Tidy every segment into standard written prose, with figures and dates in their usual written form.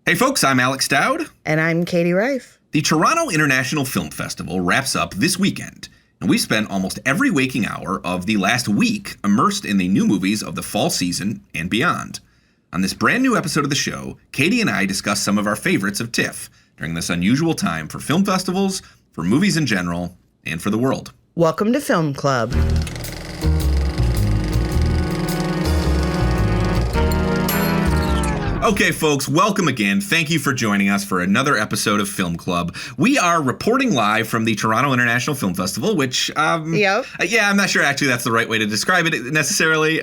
Hey folks, I'm Alex Dowd. And I'm Katie Rife. The Toronto International Film Festival wraps up this weekend, and we spent almost every waking hour of the last week immersed in the new movies of the fall season and beyond. On this brand new episode of the show, Katie and I discuss some of our favorites of TIFF during this unusual time for film festivals, for movies in general, and for the world. Welcome to Film Club. Okay, folks, welcome again. Thank you for joining us for another episode of Film Club. We are reporting live from the Toronto International Film Festival, which, I'm not sure actually that's the right way to describe it necessarily.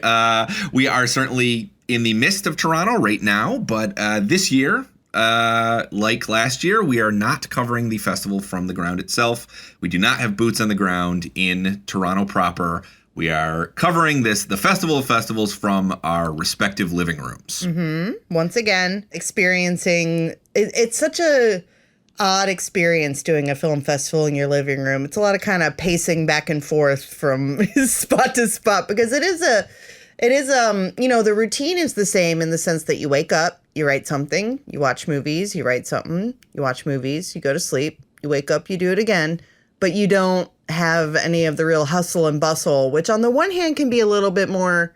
We are certainly in the midst of Toronto right now, but this year, like last year, we are not covering the festival from the ground itself. We do not have boots on the ground in Toronto proper. We are covering the Festival of Festivals from our respective living rooms. Mm-hmm. Once again, experiencing... It's such a odd experience doing a film festival in your living room. It's a lot of kind of pacing back and forth from spot to spot because the routine is the same in the sense that you wake up, you write something, you watch movies, you write something, you watch movies, you go to sleep, you wake up, you do it again, but you don't have any of the real hustle and bustle, which on the one hand can be a little bit more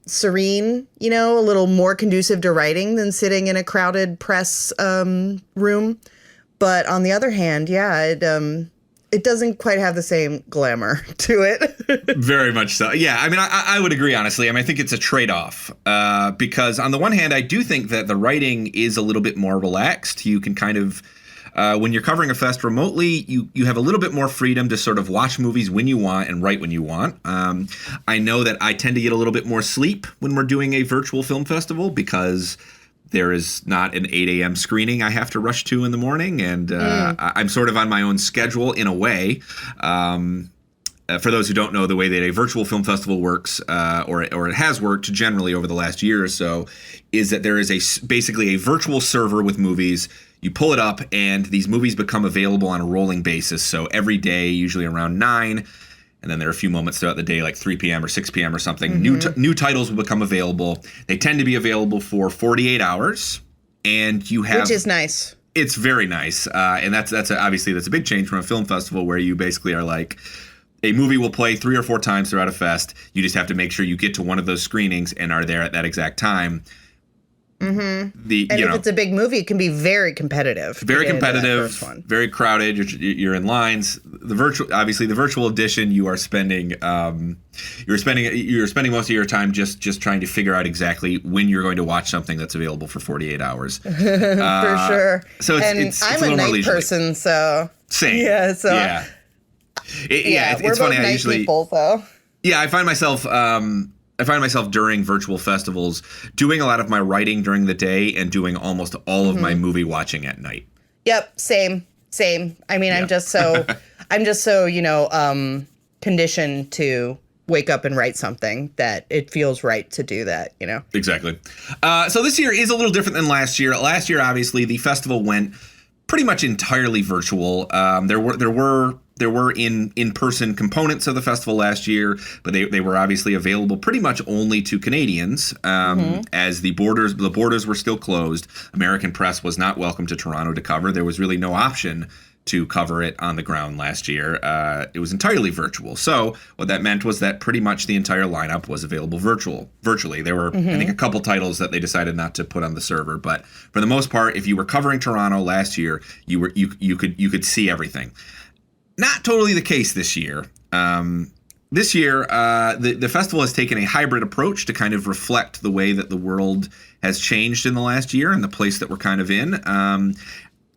serene, a little more conducive to writing than sitting in a crowded press room. But on the other hand, it doesn't quite have the same glamour to it. Very much so. Yeah, I mean, I would agree, honestly. I mean, I think it's a trade-off because on the one hand, I do think that the writing is a little bit more relaxed. You can kind of... when you're covering a fest remotely, you have a little bit more freedom to sort of watch movies when you want and write when you want. I know that I tend to get a little bit more sleep when we're doing a virtual film festival because there is not an 8 a.m. screening I have to rush to in the morning. And I'm sort of on my own schedule in a way. For those who don't know, the way that a virtual film festival works, or it has worked generally over the last year or so, is that there is basically a virtual server with movies. You pull it up, and these movies become available on a rolling basis. So every day, usually around 9, and then there are a few moments throughout the day, like 3 p.m. or 6 p.m. or something. Mm-hmm. New titles will become available. They tend to be available for 48 hours, and you have... Which is nice. It's very nice, and that's obviously a big change from a film festival where you basically are like... A movie will play 3 or 4 times throughout a fest. You just have to make sure you get to one of those screenings and are there at that exact time. Mm-hmm. If it's a big movie, it can be very competitive. Very competitive, very crowded. You're in lines. The virtual edition, you are spending most of your time just trying to figure out exactly when you're going to watch something that's available for 48 hours. For sure. So it's I'm a night person, so same. Yeah. So yeah. It's funny. I usually people, so. Yeah, I find myself during virtual festivals doing a lot of my writing during the day and doing almost all of my movie watching at night. Yep, same. I mean, yeah. I'm just so conditioned to wake up and write something that it feels right to do that, Exactly. So this year is a little different than last year. Last year, obviously, the festival went pretty much entirely virtual. There were in-person components of the festival last year, but they were obviously available pretty much only to Canadians, as the borders were still closed. American press was not welcome to Toronto to cover. There was really no option to cover it on the ground last year. It was entirely virtual. So what that meant was that pretty much the entire lineup was available virtually. There were, I think, a couple titles that they decided not to put on the server, but for the most part, if you were covering Toronto last year, you could see everything. Not totally the case this year. This year, the festival has taken a hybrid approach to kind of reflect the way that the world has changed in the last year and the place that we're kind of in.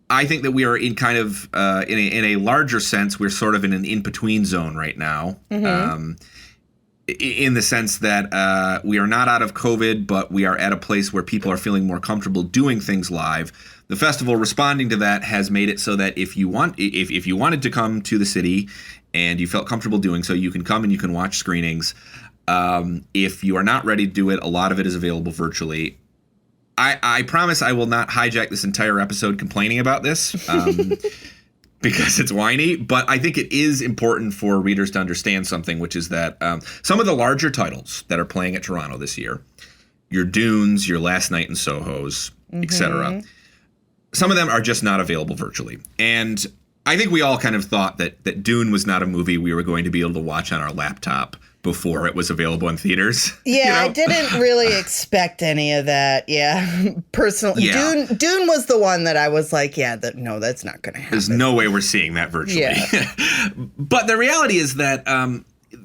I think that we are in kind of in a larger sense, we're sort of in an in-between zone right now. In the sense that we are not out of COVID, but we are at a place where people are feeling more comfortable doing things live. The festival responding to that has made it so that if you wanted to come to the city and you felt comfortable doing so, you can come and you can watch screenings. If you are not ready to do it, a lot of it is available virtually. I promise I will not hijack this entire episode complaining about this. Because it's whiny, but I think it is important for readers to understand something, which is that some of the larger titles that are playing at Toronto this year, your Dunes, your Last Night in Sohos, etc. Some of them are just not available virtually. And I think we all kind of thought that Dune was not a movie we were going to be able to watch on our laptop before it was available in theaters. Yeah, I didn't really expect any of that. Yeah, personally, Dune was the one that I was like, no, that's not going to happen. There's no way we're seeing that virtually. Yeah. But the reality is that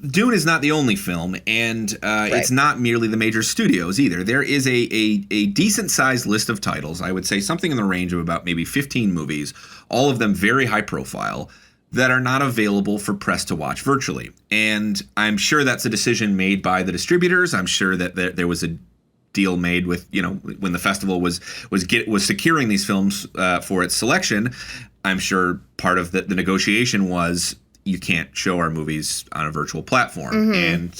Dune is not the only film, and it's not merely the major studios either. There is a decent-sized list of titles, I would say something in the range of about maybe 15 movies, all of them very high profile, that are not available for press to watch virtually. And I'm sure that's a decision made by the distributors. I'm sure that there was a deal made with, when the festival was securing these films for its selection. I'm sure part of the negotiation was, you can't show our movies on a virtual platform. And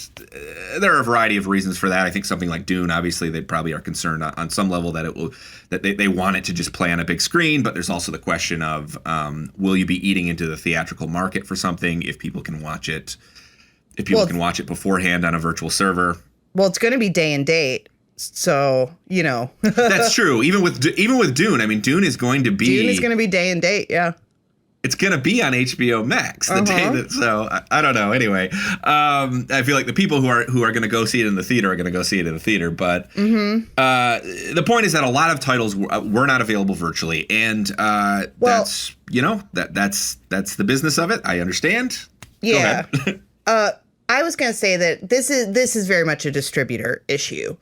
there are a variety of reasons for that. I think something like Dune, obviously, they probably are concerned on some level that they want it to just play on a big screen. But there's also the question of, will you be eating into the theatrical market for something if people can watch it? If people can watch it beforehand on a virtual server? Well, it's going to be day and date. So, That's true. Even with Dune, I mean, Dune is going to be day and date. Yeah. It's going to be on HBO Max the day that, so I don't know. Anyway, I feel like the people who are going to go see it in the theater are going to go see it in the theater. But the point is that a lot of titles were not available virtually, and that's the business of it. I understand. Yeah. I was going to say that this is very much a distributor issue.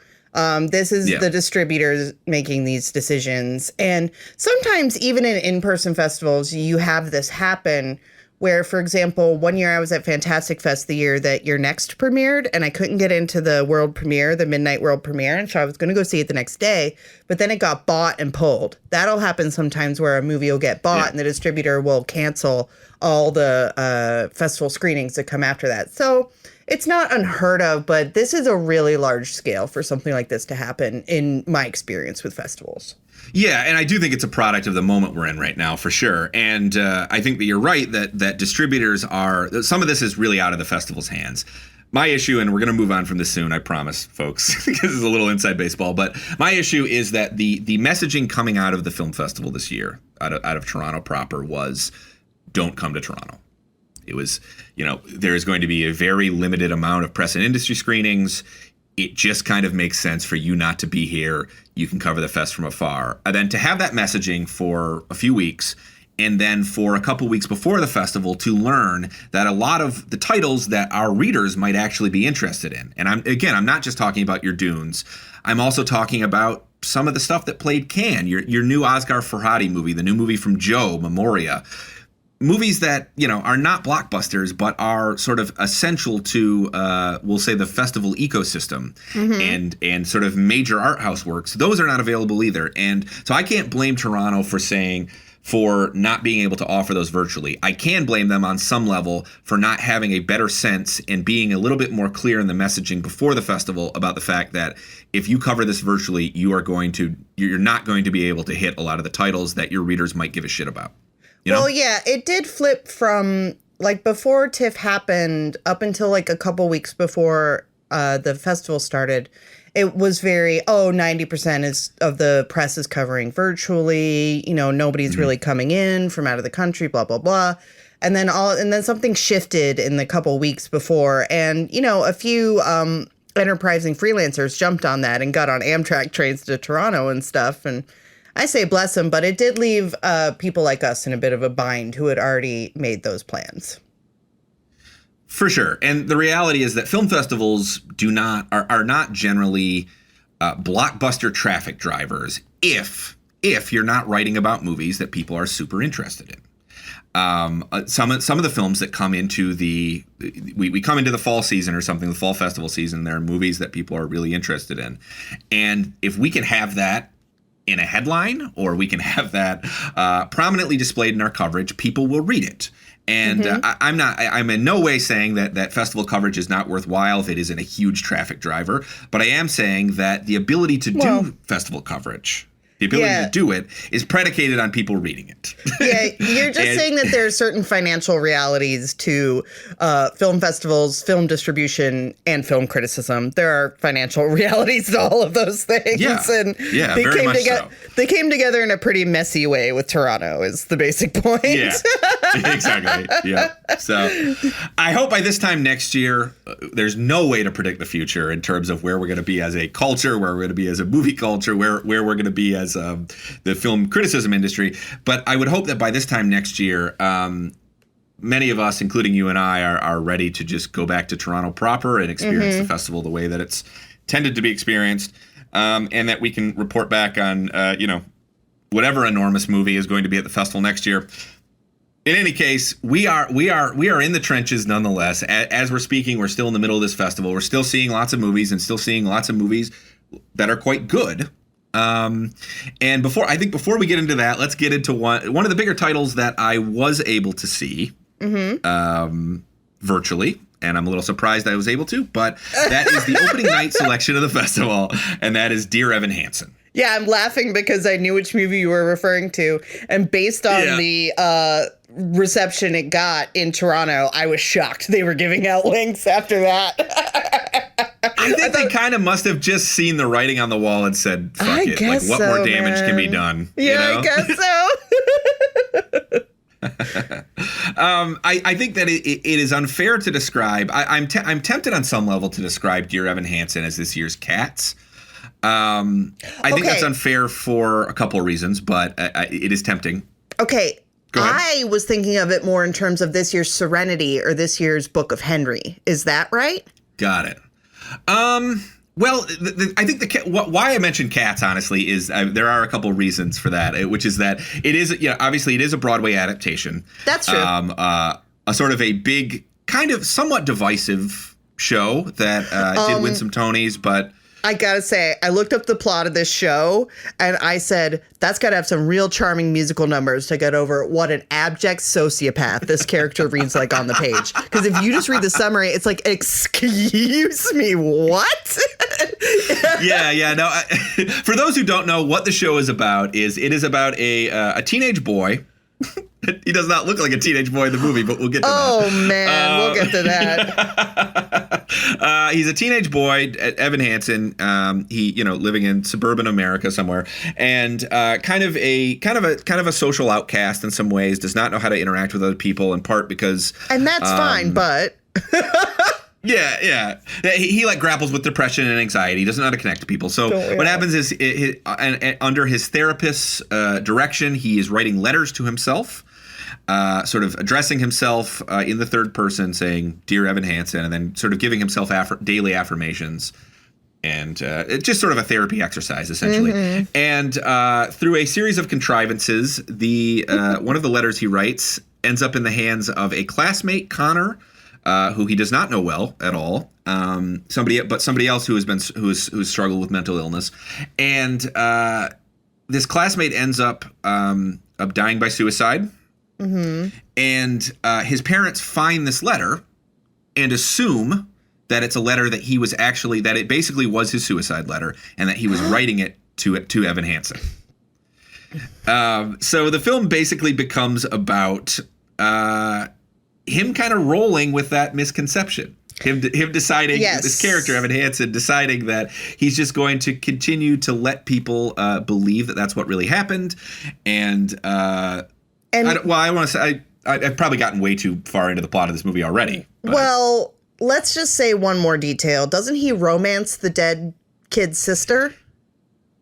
This is the distributors making these decisions. And sometimes even in in-person festivals, you have this happen where, for example, one year I was at Fantastic Fest the year that Your Next premiered, and I couldn't get into the world premiere, the midnight world premiere, and so I was going to go see it the next day, but then it got bought and pulled. That'll happen sometimes where a movie will get bought and the distributor will cancel all the festival screenings that come after that. So it's not unheard of, but this is a really large scale for something like this to happen in my experience with festivals. Yeah, and I do think it's a product of the moment we're in right now, for sure. And I think that you're right that distributors some of this is really out of the festival's hands. My issue, and we're going to move on from this soon, I promise, folks, because it's a little inside baseball, but my issue is that the messaging coming out of the film festival this year, out of Toronto proper, was don't come to Toronto. It was, there is going to be a very limited amount of press and industry screenings. It just kind of makes sense for you not to be here. You can cover the fest from afar. And then to have that messaging for a few weeks, and then for a couple weeks before the festival to learn that a lot of the titles that our readers might actually be interested in. And I'm not just talking about your Dunes. I'm also talking about some of the stuff that played Cannes, your new Asghar Farhadi movie, the new movie from Joe, Memoria. Movies that, are not blockbusters, but are sort of essential to, we'll say, the festival ecosystem and sort of major art house works. Those are not available either. And so I can't blame Toronto for not being able to offer those virtually. I can blame them on some level for not having a better sense and being a little bit more clear in the messaging before the festival about the fact that if you cover this virtually, you're not going to be able to hit a lot of the titles that your readers might give a shit about. Well, yeah, it did flip from, before TIFF happened up until, a couple weeks before the festival started. It was very, 90% of the press is covering virtually. Nobody's really coming in from out of the country, blah, blah, blah. And then something shifted in the couple weeks before. And, a few enterprising freelancers jumped on that and got on Amtrak trains to Toronto and stuff. And I say bless them, but it did leave people like us in a bit of a bind who had already made those plans. For sure. And the reality is that film festivals are not generally blockbuster traffic drivers if you're not writing about movies that people are super interested in. Some of the films that come into we come into the fall season or something, the fall festival season, there are movies that people are really interested in. And if we can have that in a headline, or we can have that prominently displayed in our coverage, people will read it. And I'm in no way saying that festival coverage is not worthwhile if it isn't a huge traffic driver, but I am saying that the ability to do festival coverage. The ability to do it is predicated on people reading it. Yeah, you're just saying that there are certain financial realities to film festivals, film distribution, and film criticism. There are financial realities to all of those things. Yeah, and yeah, very much so. They came together in a pretty messy way with Toronto is the basic point. Yeah, exactly. Yeah. So I hope by this time next year, there's no way to predict the future in terms of where we're going to be as a culture, where we're going to be as a movie culture, where we're going to be as the film criticism industry. But I would hope that by this time next year, many of us, including you and I, are ready to just go back to Toronto proper and experience the festival the way that it's tended to be experienced, and that we can report back on, whatever enormous movie is going to be at the festival next year. In any case, we are in the trenches nonetheless. As we're speaking, we're still in the middle of this festival. We're still seeing lots of movies and still seeing lots of movies that are quite good. And before we get into that, let's get into one of the bigger titles that I was able to see virtually. And I'm a little surprised I was able to, but that is the opening night selection of the festival. And that is Dear Evan Hansen. Yeah, I'm laughing because I knew which movie you were referring to. And based on the reception it got in Toronto, I was shocked they were giving out links after that. I think they kind of must have just seen the writing on the wall and said, fuck it. Like, what more damage can be done? Yeah, I guess so. I think that it is unfair to describe. I'm tempted on some level to describe Dear Evan Hansen as this year's Cats. I think that's unfair for a couple of reasons, but it is tempting. Okay. I was thinking of it more in terms of this year's Serenity or this year's Book of Henry. Is that right? Got it. Well, I think why I mentioned Cats, honestly, is there are a couple of reasons for that, which is that it is, obviously it is a Broadway adaptation. That's true. A sort of a big, kind of somewhat divisive show that did win some Tonys, but I gotta say, I looked up the plot of this show and I said, that's gotta have some real charming musical numbers to get over what an abject sociopath this character reads like on the page. Because if you just read the summary, it's like, excuse me, what? No. For those who don't know what the show is about, it is about a teenage boy. He does not look like a teenage boy in the movie, but we'll get to that. Oh, man, we'll get to that. He's a teenage boy, Evan Hansen. He, living in suburban America somewhere, and kind of a social outcast in some ways. Does not know how to interact with other people, in part because, and that's fine, but. Yeah. He grapples with depression and anxiety. He doesn't know how to connect to people. So what happens is, under his therapist's direction, he is writing letters to himself, sort of addressing himself in the third person, saying, "Dear Evan Hansen," and then sort of giving himself daily affirmations. And it's just sort of a therapy exercise, essentially. Mm-hmm. And through a series of contrivances, one of the letters he writes ends up in the hands of a classmate, Connor, who he does not know well at all. Somebody else who has struggled with mental illness, and this classmate ends up dying by suicide. Mm-hmm. And his parents find this letter and assume that it's a letter that that it basically was his suicide letter, and that he was writing it to Evan Hansen. So the film basically becomes about him kind of rolling with that misconception. Him deciding, this character, Evan Hansen, deciding that he's just going to continue to let people believe that that's what really happened. And I want to say, I've probably gotten way too far into the plot of this movie already. But. Well, let's just say one more detail. Doesn't he romance the dead kid's sister?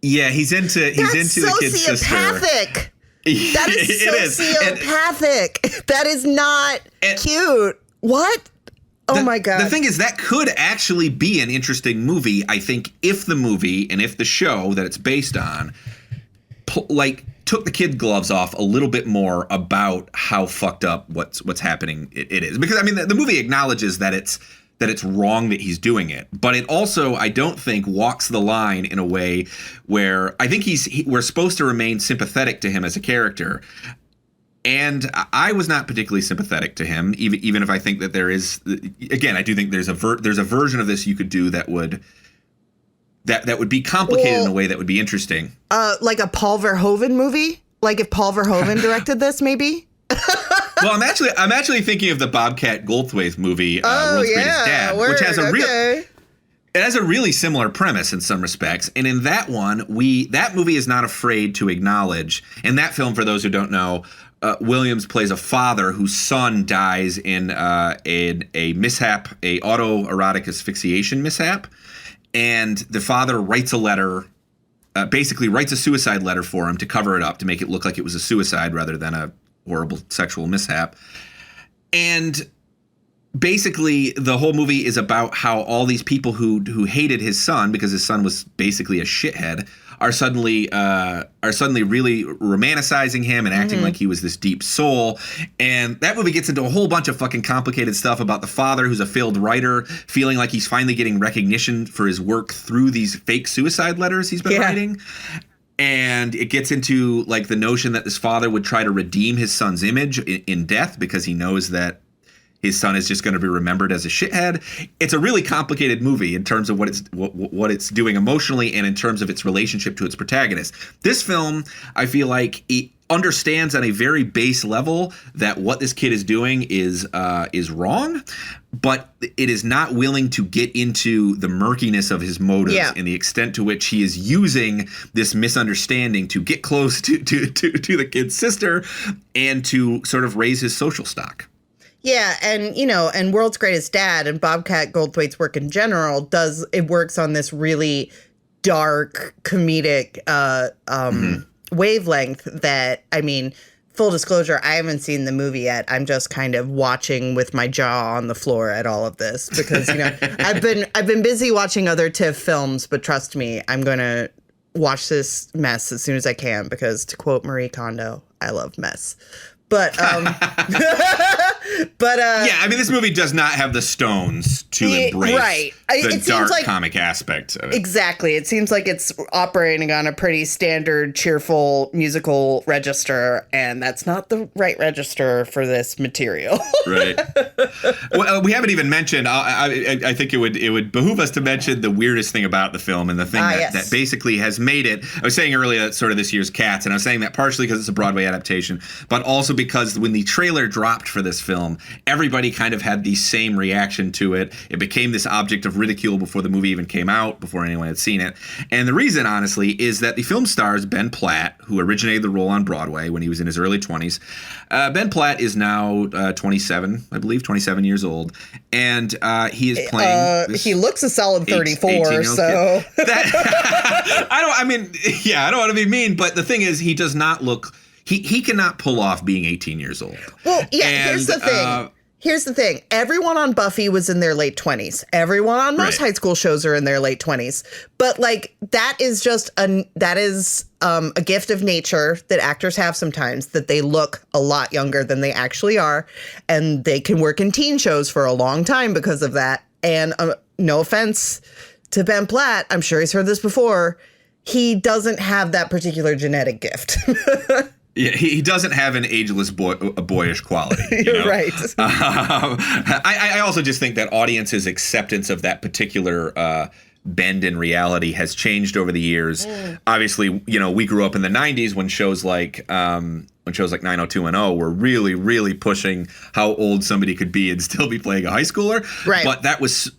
Yeah, he's into the kid's sister. Sociopathic. That is sociopathic. That is not cute. What? Oh my God. The thing is, that could actually be an interesting movie, I think, if the movie and if the show that it's based on, took the kid gloves off a little bit more about how fucked up what's happening it is. Because, I mean, the movie acknowledges that it's wrong that he's doing it. But it also, I don't think, walks the line in a way where I think we're supposed to remain sympathetic to him as a character. And I was not particularly sympathetic to him, even if I think that there is, again, I do think there's a version of this you could do that would that would be complicated in a way that would be interesting. Like a Paul Verhoeven movie? Like if Paul Verhoeven directed this, maybe? Well, I'm actually thinking of the Bobcat Goldthwait movie, World's Greatest Dad, which has it has a really similar premise in some respects. And in that one, that movie is not afraid to acknowledge. In that film, for those who don't know, Williams plays a father whose son dies in a mishap, a autoerotic asphyxiation mishap. And the father writes a letter, basically writes a suicide letter for him to cover it up, to make it look like it was a suicide rather than a horrible sexual mishap. And basically the whole movie is about how all these people who hated his son because his son was basically a shithead are suddenly really romanticizing him and acting like he was this deep soul. And that movie gets into a whole bunch of fucking complicated stuff about the father, who's a failed writer, feeling like he's finally getting recognition for his work through these fake suicide letters he's been writing. And it gets into like the notion that this father would try to redeem his son's image in death because he knows that his son is just going to be remembered as a shithead. It's a really complicated movie in terms of what it's doing emotionally and in terms of its relationship to its protagonist. This film, I feel like it understands on a very base level that what this kid is doing is wrong, but it is not willing to get into the murkiness of his motives and the extent to which he is using this misunderstanding to get close to the kid's sister and to sort of raise his social stock. Yeah, and and World's Greatest Dad and Bobcat Goldthwait's work in general works on this really dark comedic wavelength that, I mean, full disclosure, I haven't seen the movie yet. I'm just kind of watching with my jaw on the floor at all of this because I've been busy watching other TIFF films, but trust me, I'm going to watch this mess as soon as I can because, to quote Marie Kondo, I love mess. But yeah, I mean, this movie does not have the stones to embrace the dark comic aspect of it. Exactly. It seems like it's operating on a pretty standard, cheerful musical register, and that's not the right register for this material. Right. Well, we haven't even mentioned, I think it would behoove us to mention the weirdest thing about the film and the thing that basically has made it. I was saying earlier that sort of this year's Cats, and I was saying that partially because it's a Broadway adaptation, but also because when the trailer dropped for this film, everybody kind of had the same reaction to it. It became this object of ridicule before the movie even came out, before anyone had seen it. And the reason, honestly, is that the film stars Ben Platt, who originated the role on Broadway when he was in his early 20s. Ben Platt is now 27, I believe, 27 years old. And he is playing he looks a solid 34, so... I don't want to be mean, but the thing is, he does not look... He cannot pull off being 18 years old. Well, yeah, here's the thing. Everyone on Buffy was in their late 20s. Everyone on most high school shows are in their late 20s. But like that is a gift of nature that actors have sometimes, that they look a lot younger than they actually are, and they can work in teen shows for a long time because of that. And no offense to Ben Platt, I'm sure he's heard this before. He doesn't have that particular genetic gift. Yeah, he doesn't have an ageless boyish quality. Right. I also just think that audiences' acceptance of that particular bend in reality has changed over the years. Obviously, we grew up in the 90s when shows like 90210 were really, really pushing how old somebody could be and still be playing a high schooler. Right. But that was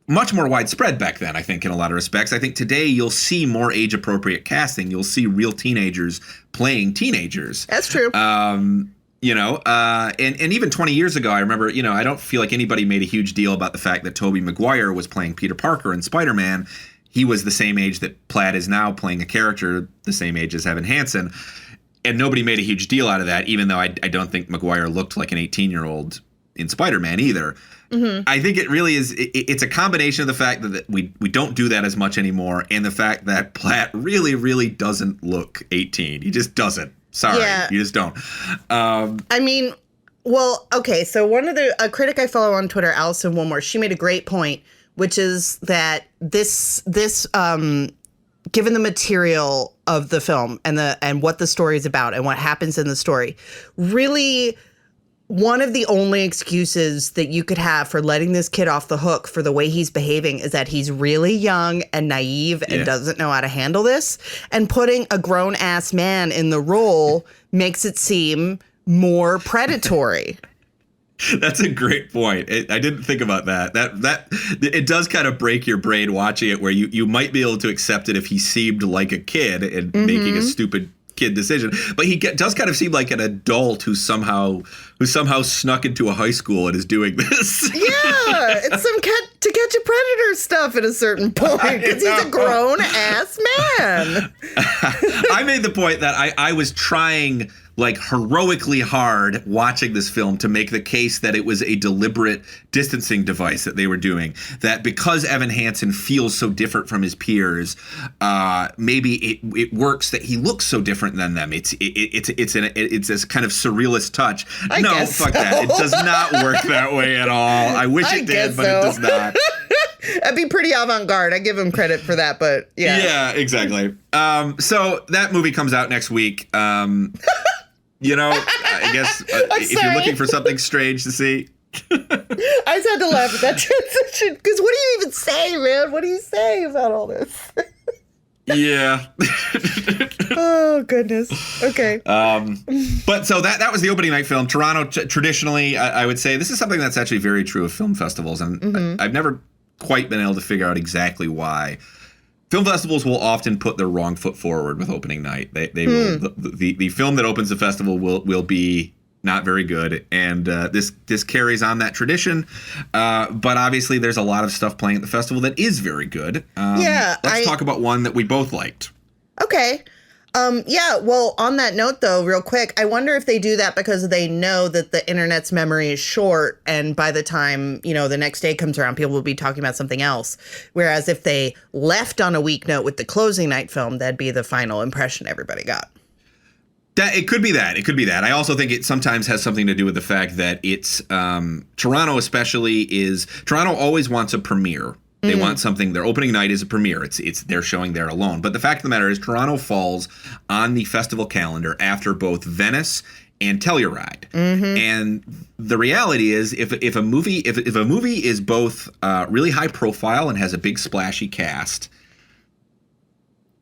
much more widespread back then, I think, in a lot of respects. I think today you'll see more age-appropriate casting. You'll see real teenagers playing teenagers. That's true. And even 20 years ago, I remember, I don't feel like anybody made a huge deal about the fact that Tobey Maguire was playing Peter Parker in Spider-Man. He was the same age that Platt is now, playing a character the same age as Evan Hansen. And nobody made a huge deal out of that, even though I don't think Maguire looked like an 18-year-old in Spider-Man either. Mm-hmm. I think it really is. It's a combination of the fact that we don't do that as much anymore, and the fact that Platt really, really doesn't look 18. He just doesn't. Sorry, you just don't. Okay. So a critic I follow on Twitter, Allison Wilmore, she made a great point, which is that this given the material of the film and what the story is about and what happens in the story, really one of the only excuses that you could have for letting this kid off the hook for the way he's behaving is that he's really young and naive and doesn't know how to handle this. And putting a grown-ass man in the role makes it seem more predatory. That's a great point. I didn't think about that. That it does kind of break your brain watching it, where you might be able to accept it if he seemed like a kid and making a stupid kid decision, but he does kind of seem like an adult who somehow snuck into a high school and is doing this. Yeah, it's some to catch a predator stuff at a certain point because he's a grown ass man. I made the point that I was trying like heroically hard watching this film to make the case that it was a deliberate distancing device that they were doing, that because Evan Hansen feels so different from his peers, maybe it works that he looks so different than them. It's this kind of surrealist touch. Fuck that. It does not work that way at all. I wish it did, but it does not. That'd be pretty avant-garde. I give him credit for that, but yeah. Yeah, exactly. So that movie comes out next week. I guess if you're looking for something strange to see. I just had to laugh at that transition, because what do you even say, man? What do you say about all this? Yeah. Oh, goodness. Okay. But so that was the opening night film. Toronto, traditionally, I would say this is something that's actually very true of film festivals. And I've never quite been able to figure out exactly why. Film festivals will often put their wrong foot forward with opening night. They will the film that opens the festival will be not very good, and this carries on that tradition. But obviously, there's a lot of stuff playing at the festival that is very good. Let's talk about one that we both liked. Okay. Well, on that note, though, real quick, I wonder if they do that because they know that the internet's memory is short, and by the time, the next day comes around, people will be talking about something else. Whereas if they left on a weak note with the closing night film, that'd be the final impression everybody got. It could be that. I also think it sometimes has something to do with the fact that it's Toronto Toronto always wants a premiere. They want something. Their opening night is a premiere. It's they're showing there alone. But the fact of the matter is, Toronto falls on the festival calendar after both Venice and Telluride. And the reality is, if a movie is both really high profile and has a big splashy cast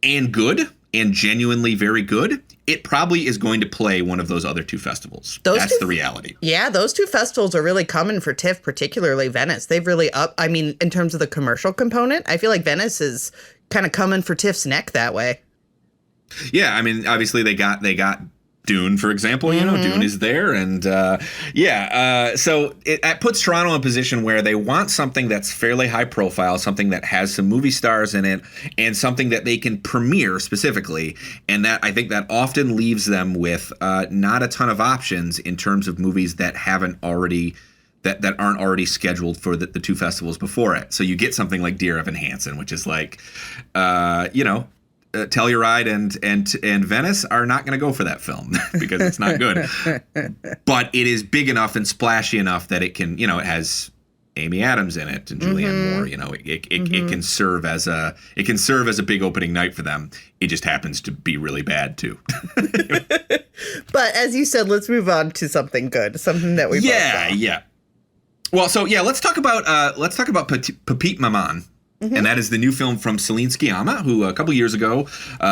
and good and genuinely very good, it probably is going to play one of those other two festivals. That's the reality. Yeah, those two festivals are really coming for TIFF, particularly Venice. They've really in terms of the commercial component, I feel like Venice is kind of coming for TIFF's neck that way. Yeah, I mean, obviously they got Dune, for example. Dune is there, and so it puts Toronto in a position where they want something that's fairly high profile, something that has some movie stars in it, and something that they can premiere specifically. And that, I think, that often leaves them with not a ton of options in terms of movies that haven't already that aren't already scheduled for the two festivals before it. So you get something like Dear Evan Hansen, which is like, Telluride and Venice are not going to go for that film because it's not good. But it is big enough and splashy enough that it can, it has Amy Adams in it and Julianne Moore. It can serve as a big opening night for them. It just happens to be really bad too. But as you said, let's move on to something good, something that we both saw. Yeah. Well, so let's talk about Petite Maman. And that is the new film from Celine Sciamma, who a couple years ago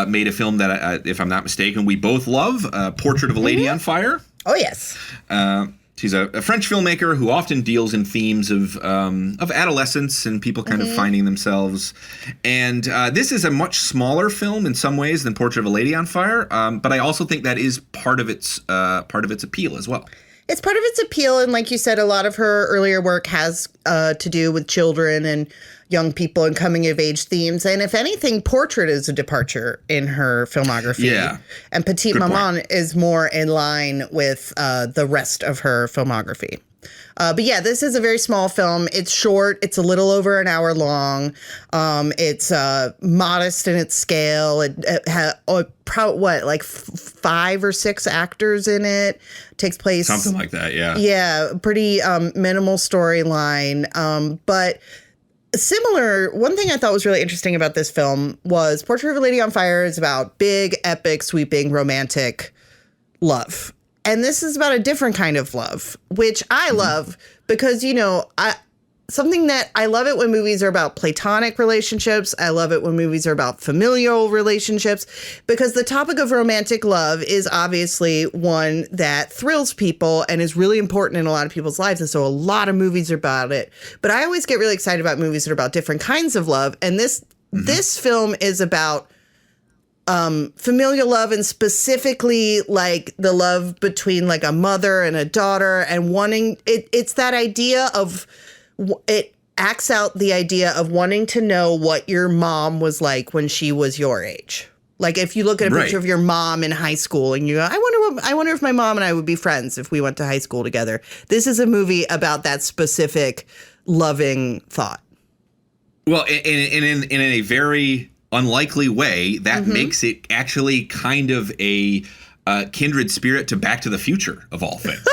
made a film that, if I'm not mistaken, we both love, Portrait of a Lady on Fire. Oh, yes. She's a French filmmaker who often deals in themes of adolescence and people kind of finding themselves. And this is a much smaller film in some ways than Portrait of a Lady on Fire, but I also think that is part of its appeal as well. It's part of its appeal, and like you said, a lot of her earlier work has to do with children and young people and coming-of-age themes. And if anything, Portrait is a departure in her filmography. Yeah. And Petite Maman is more in line with the rest of her filmography. But yeah, this is a very small film. It's short. It's a little over an hour long. It's modest in its scale. It has, 5 or 6 actors in it. Takes place. Something like that, yeah. Yeah, pretty minimal storyline. But similar, one thing I thought was really interesting about this film was Portrait of a Lady on Fire is about big, epic, sweeping, romantic love. And this is about a different kind of love, which I love because, something that I love it when movies are about platonic relationships. I love it when movies are about familial relationships, because the topic of romantic love is obviously one that thrills people and is really important in a lot of people's lives. And so a lot of movies are about it. But I always get really excited about movies that are about different kinds of love. And this film is about familial love, and specifically like the love between like a mother and a daughter, and wanting it's that idea of, it acts out the idea of wanting to know what your mom was like when she was your age. Like if you look at a picture of your mom in high school and you go, I wonder if my mom and I would be friends if we went to high school together. This is a movie about that specific loving thought. Well, in a very unlikely way, that makes it actually kind of a kindred spirit to Back to the Future, of all things.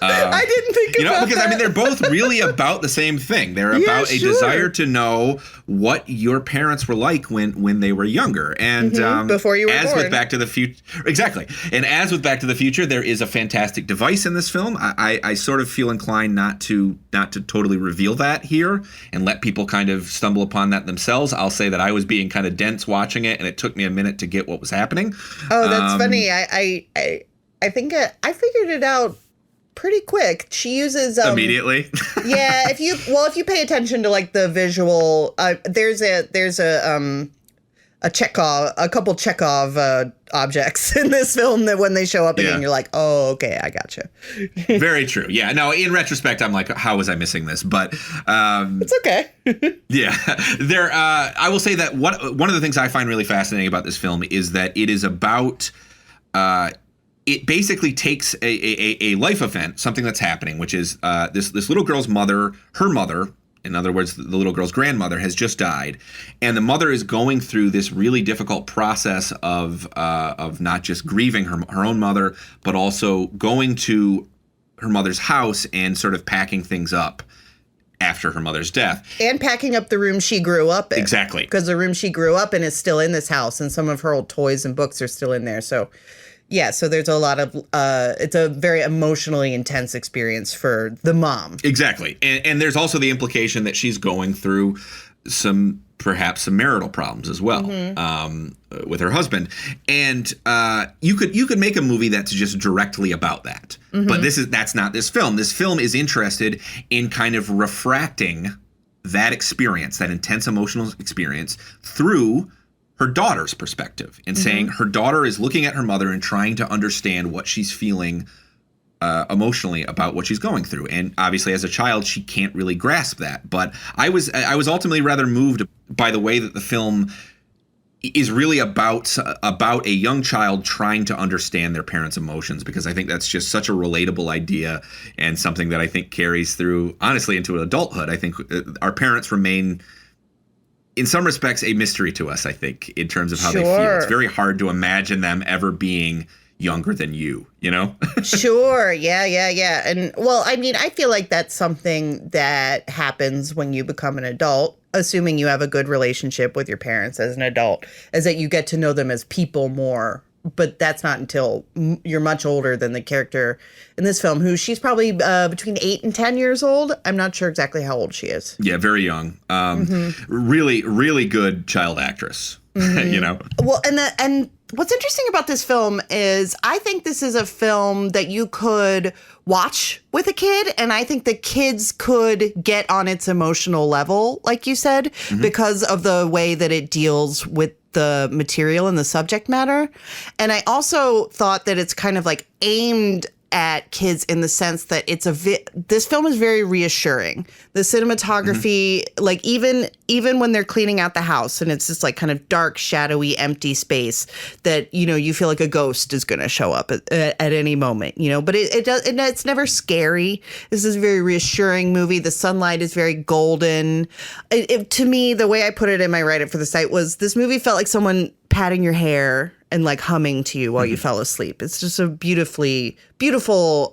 I didn't think about that. Because I mean, they're both really about the same thing. They're about a desire to know what your parents were like when they were younger, and before you were as born. with Back to the Future, exactly. And as with Back to the Future, there is a fantastic device in this film. I sort of feel inclined not to totally reveal that here and let people kind of stumble upon that themselves. I'll say that I was being kind of dense watching it, and it took me a minute to get what was happening. Oh, that's funny. I think I figured it out pretty quick. She uses immediately. Yeah, if you pay attention to like the visual, there's a couple Chekhov objects in this film that when they show up again, you're like, oh, okay, I gotcha. Very true. Yeah. No, in retrospect, I'm like, how was I missing this? But it's okay. Yeah, I will say that one of the things I find really fascinating about this film is that it is about. It basically takes a life event, something that's happening, which is this little girl's mother, her mother, in other words, the little girl's grandmother, has just died, and the mother is going through this really difficult process of not just grieving her own mother, but also going to her mother's house and sort of packing things up after her mother's death. And packing up the room she grew up in. Exactly. Because the room she grew up in is still in this house, and some of her old toys and books are still in there, so... Yeah, so there's a lot of, it's a very emotionally intense experience for the mom. Exactly. And there's also the implication that she's going through perhaps some marital problems as well with her husband. And you could make a movie that's just directly about that. But that's not this film. This film is interested in kind of refracting that experience, that intense emotional experience, through her daughter's perspective, and saying her daughter is looking at her mother and trying to understand what she's feeling emotionally about what she's going through. And obviously as a child, she can't really grasp that. But I was ultimately rather moved by the way that the film is really about a young child trying to understand their parents' emotions, because I think that's just such a relatable idea and something that I think carries through, honestly, into adulthood. I think our parents remain, in some respects, a mystery to us, I think, in terms of how they feel. It's very hard to imagine them ever being younger than you know? Sure. Yeah. And well, I mean, I feel like that's something that happens when you become an adult, assuming you have a good relationship with your parents as an adult, is that you get to know them as people more. But that's not until you're much older than the character in this film, who she's probably between 8 and 10 years old. I'm not sure exactly how old she is. Yeah, very young. Really, really good child actress, you know? Well, and what's interesting about this film is I think this is a film that you could watch with a kid, and I think the kids could get on its emotional level, like you said, because of the way that it deals with the material and the subject matter. And I also thought that it's kind of like aimed at kids in the sense that it's this film is very reassuring. The cinematography, like even when they're cleaning out the house and it's just like kind of dark, shadowy, empty space that, you feel like a ghost is going to show up at any moment, but it's never scary. This is a very reassuring movie. The sunlight is very golden. To me, the way I put it in my write-up for the site was this movie felt like someone patting your hair and like humming to you while you fell asleep. It's just a beautiful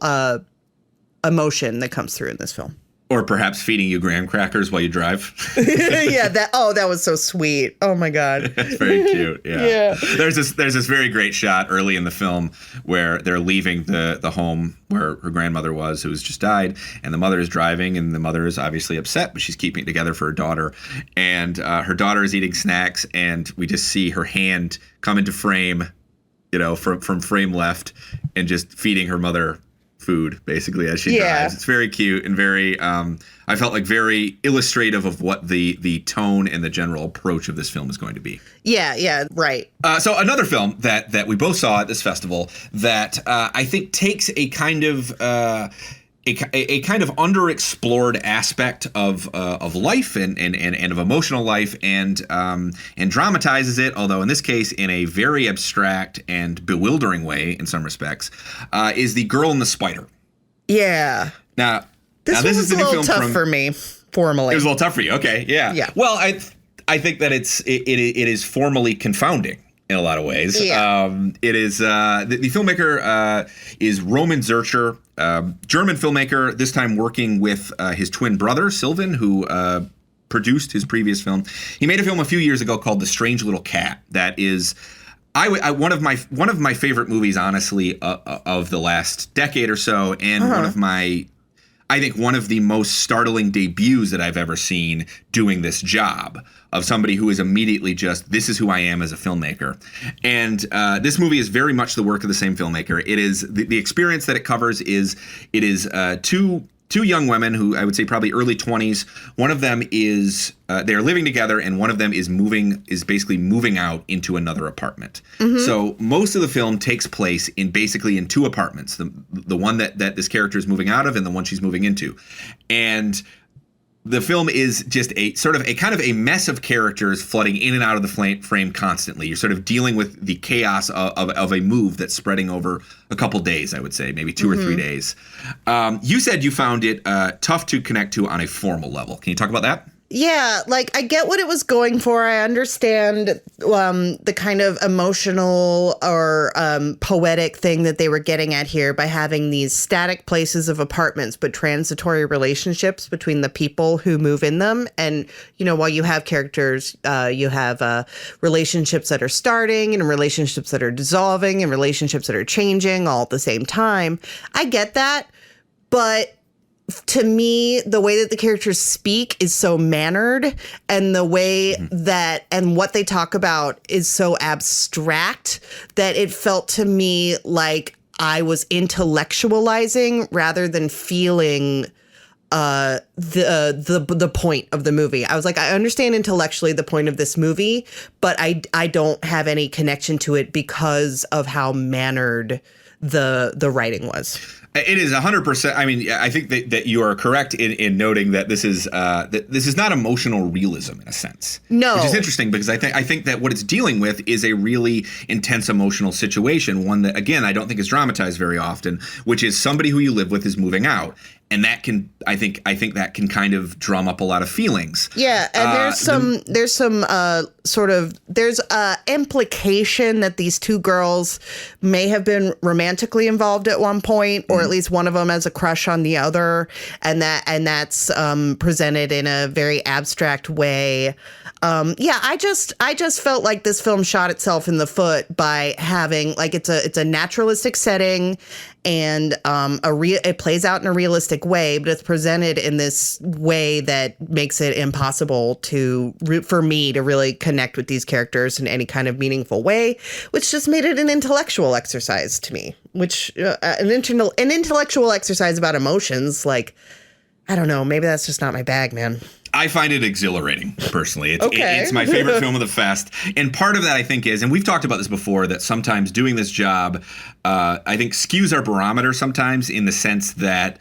emotion that comes through in this film. Or perhaps feeding you graham crackers while you drive. Yeah, that was so sweet. Oh my God. That's very cute. Yeah. There's this very great shot early in the film where they're leaving the home where her grandmother was, who's just died, and the mother is driving, and the mother is obviously upset, but she's keeping it together for her daughter. And her daughter is eating snacks, and we just see her hand come into frame, from frame left, and just feeding her mother food basically as she drives. It's very cute and very I felt like very illustrative of what the tone and the general approach of this film is going to be. Yeah, right. So another film that we both saw at this festival that I think takes a kind of a kind of underexplored aspect of life and of emotional life and dramatizes it, although in this case in a very abstract and bewildering way in some respects, is The Girl and the Spider. Yeah. Now this is the a new little film tough for me, formally. It was a little tough for you. Okay, yeah. Yeah. Well, I think that it is formally confounding in a lot of ways. Yeah. It is the filmmaker is Roman Zurcher, German filmmaker, this time working with his twin brother Sylvan, who produced his previous film. He made a film a few years ago called The Strange Little Cat. That is one of my favorite movies, honestly, of the last decade or so, and I think one of the most startling debuts that I've ever seen doing this job of somebody who is immediately just, this is who I am as a filmmaker. And this movie is very much the work of the same filmmaker. It is the experience that it covers is two young women who I would say probably early 20s. One of them is they're living together, and one of them is basically moving out into another apartment. Mm-hmm. So most of the film takes place in two apartments, the one that this character is moving out of and the one she's moving into. And the film is just a sort of a kind of a mess of characters flooding in and out of the frame constantly. You're sort of dealing with the chaos of a move that's spreading over a couple days, I would say, maybe 2 or 3 days. You said you found it tough to connect to on a formal level. Can you talk about that? Yeah, like I get what it was going for. I understand the kind of emotional or poetic thing that they were getting at here by having these static places of apartments, but transitory relationships between the people who move in them. And, while you have characters, you have relationships that are starting and relationships that are dissolving and relationships that are changing all at the same time. I get that, but to me, the way that the characters speak is so mannered, and the way that and what they talk about is so abstract that it felt to me like I was intellectualizing rather than feeling the point of the movie. I was like, I understand intellectually the point of this movie, but I don't have any connection to it because of how mannered the writing was. It is 100%. I mean, I think that you are correct in noting that this is not emotional realism in a sense. No, which is interesting because I think that what it's dealing with is a really intense emotional situation, one that again I don't think is dramatized very often, which is somebody who you live with is moving out, and that can I think that can kind of drum up a lot of feelings. Yeah, and there's some implication that these two girls may have been romantically involved at one point, or at least one of them has a crush on the other, and that's presented in a very abstract way. I just felt like this film shot itself in the foot by having like it's a naturalistic setting, and it plays out in a realistic way, but it's presented in this way that makes it impossible for me to really connect with these characters in any kind of meaningful way, which just made it an intellectual exercise to me, which an intellectual exercise about emotions. Like, I don't know, maybe that's just not my bag, man. I find it exhilarating, personally. It's my favorite film of the fest. And part of that, I think, is, and we've talked about this before, that sometimes doing this job, I think, skews our barometer sometimes, in the sense that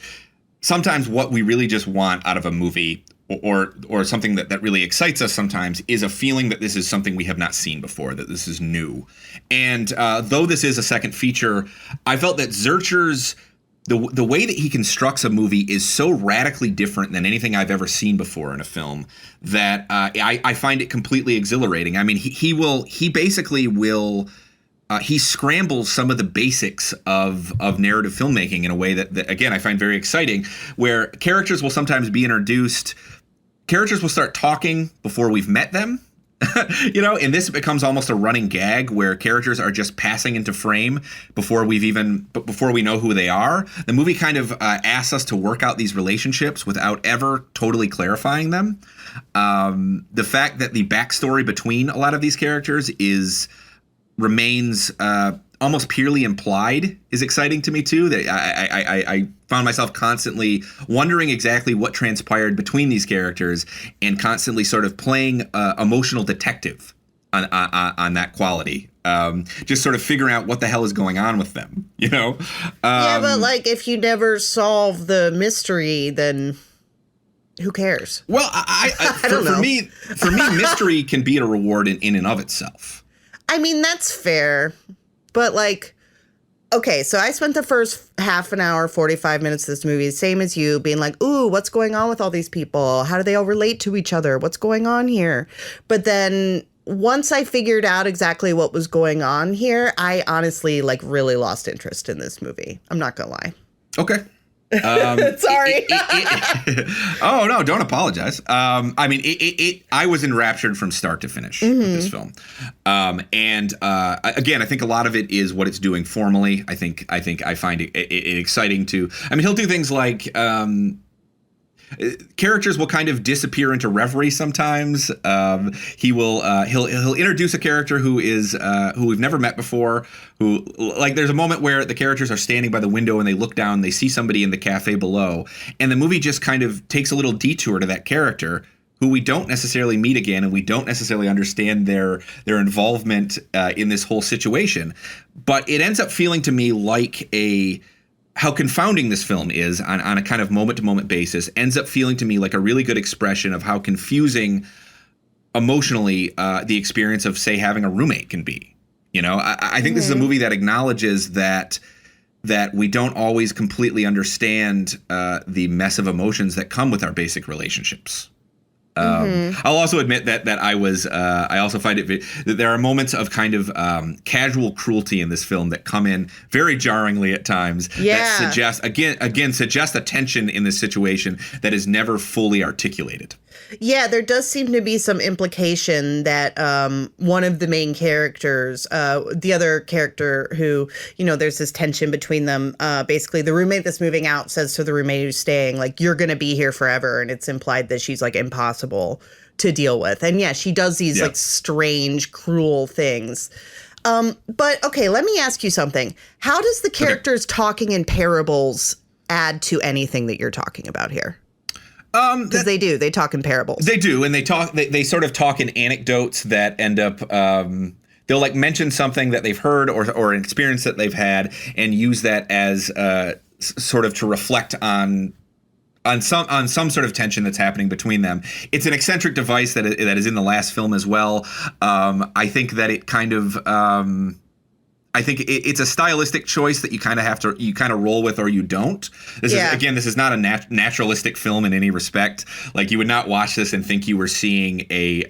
sometimes what we really just want out of a movie or something that really excites us sometimes is a feeling that this is something we have not seen before, that this is new. And though this is a second feature, I felt that Zurcher's the way that he constructs a movie is so radically different than anything I've ever seen before in a film that I find it completely exhilarating. I mean, he basically will he scrambles some of the basics of narrative filmmaking in a way that, again, I find very exciting, where characters will sometimes be introduced. Characters will start talking before we've met them. And this becomes almost a running gag where characters are just passing into frame before we know who they are. The movie kind of asks us to work out these relationships without ever totally clarifying them. The fact that the backstory between a lot of these characters remains almost purely implied is exciting to me too. That I found myself constantly wondering exactly what transpired between these characters and constantly sort of playing emotional detective on that quality. Just sort of figuring out what the hell is going on with them, Yeah, but like if you never solve the mystery, then who cares? Well, I don't know. For me, mystery can be a reward in and of itself. I mean, that's fair. But like, okay, so I spent the first half an hour, 45 minutes of this movie, same as you, being like, ooh, what's going on with all these people? How do they all relate to each other? What's going on here? But then once I figured out exactly what was going on here, I honestly like really lost interest in this movie. I'm not gonna lie. Okay. Sorry. Oh no! Don't apologize. I mean, I was enraptured from start to finish with this film, and again, I think a lot of it is what it's doing formally. I think I find it exciting to. I mean, he'll do things like. Characters will kind of disappear into reverie sometimes. He'll introduce a character who we've never met before. Who, like, there's a moment where the characters are standing by the window and they look down, they see somebody in the cafe below, and the movie just kind of takes a little detour to that character who we don't necessarily meet again, and we don't necessarily understand their involvement in this whole situation. But it ends up feeling to me like how confounding this film is on a kind of moment-to-moment basis ends up feeling to me like a really good expression of how confusing emotionally the experience of, say, having a roommate can be. I think this is a movie that acknowledges that we don't always completely understand the mess of emotions that come with our basic relationships. I'll also admit that I also find it that there are moments of kind of casual cruelty in this film that come in very jarringly at times. Yeah. That suggest a tension in this situation that is never fully articulated. Yeah, there does seem to be some implication that one of the main characters, the other character who, there's this tension between them. Basically, the roommate that's moving out says to the roommate who's staying, like, you're going to be here forever. And it's implied that she's, like, impossible to deal with. And, yeah, she does these, like, strange, cruel things. But, okay, let me ask you something. How does the characters talking in parables add to anything that you're talking about here? Because they talk in parables. They do, and they sort of talk in anecdotes that end up they'll like mention something that they've heard or an experience that they've had and use that as sort of to reflect on some sort of tension that's happening between them. It's an eccentric device that is in the last film as well. I think that it kind of I think it's a stylistic choice that you kind of roll with or you don't. This is not a naturalistic film in any respect. Like, you would not watch this and think you were seeing a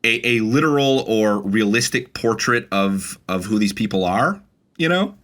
literal or realistic portrait of who these people are, and what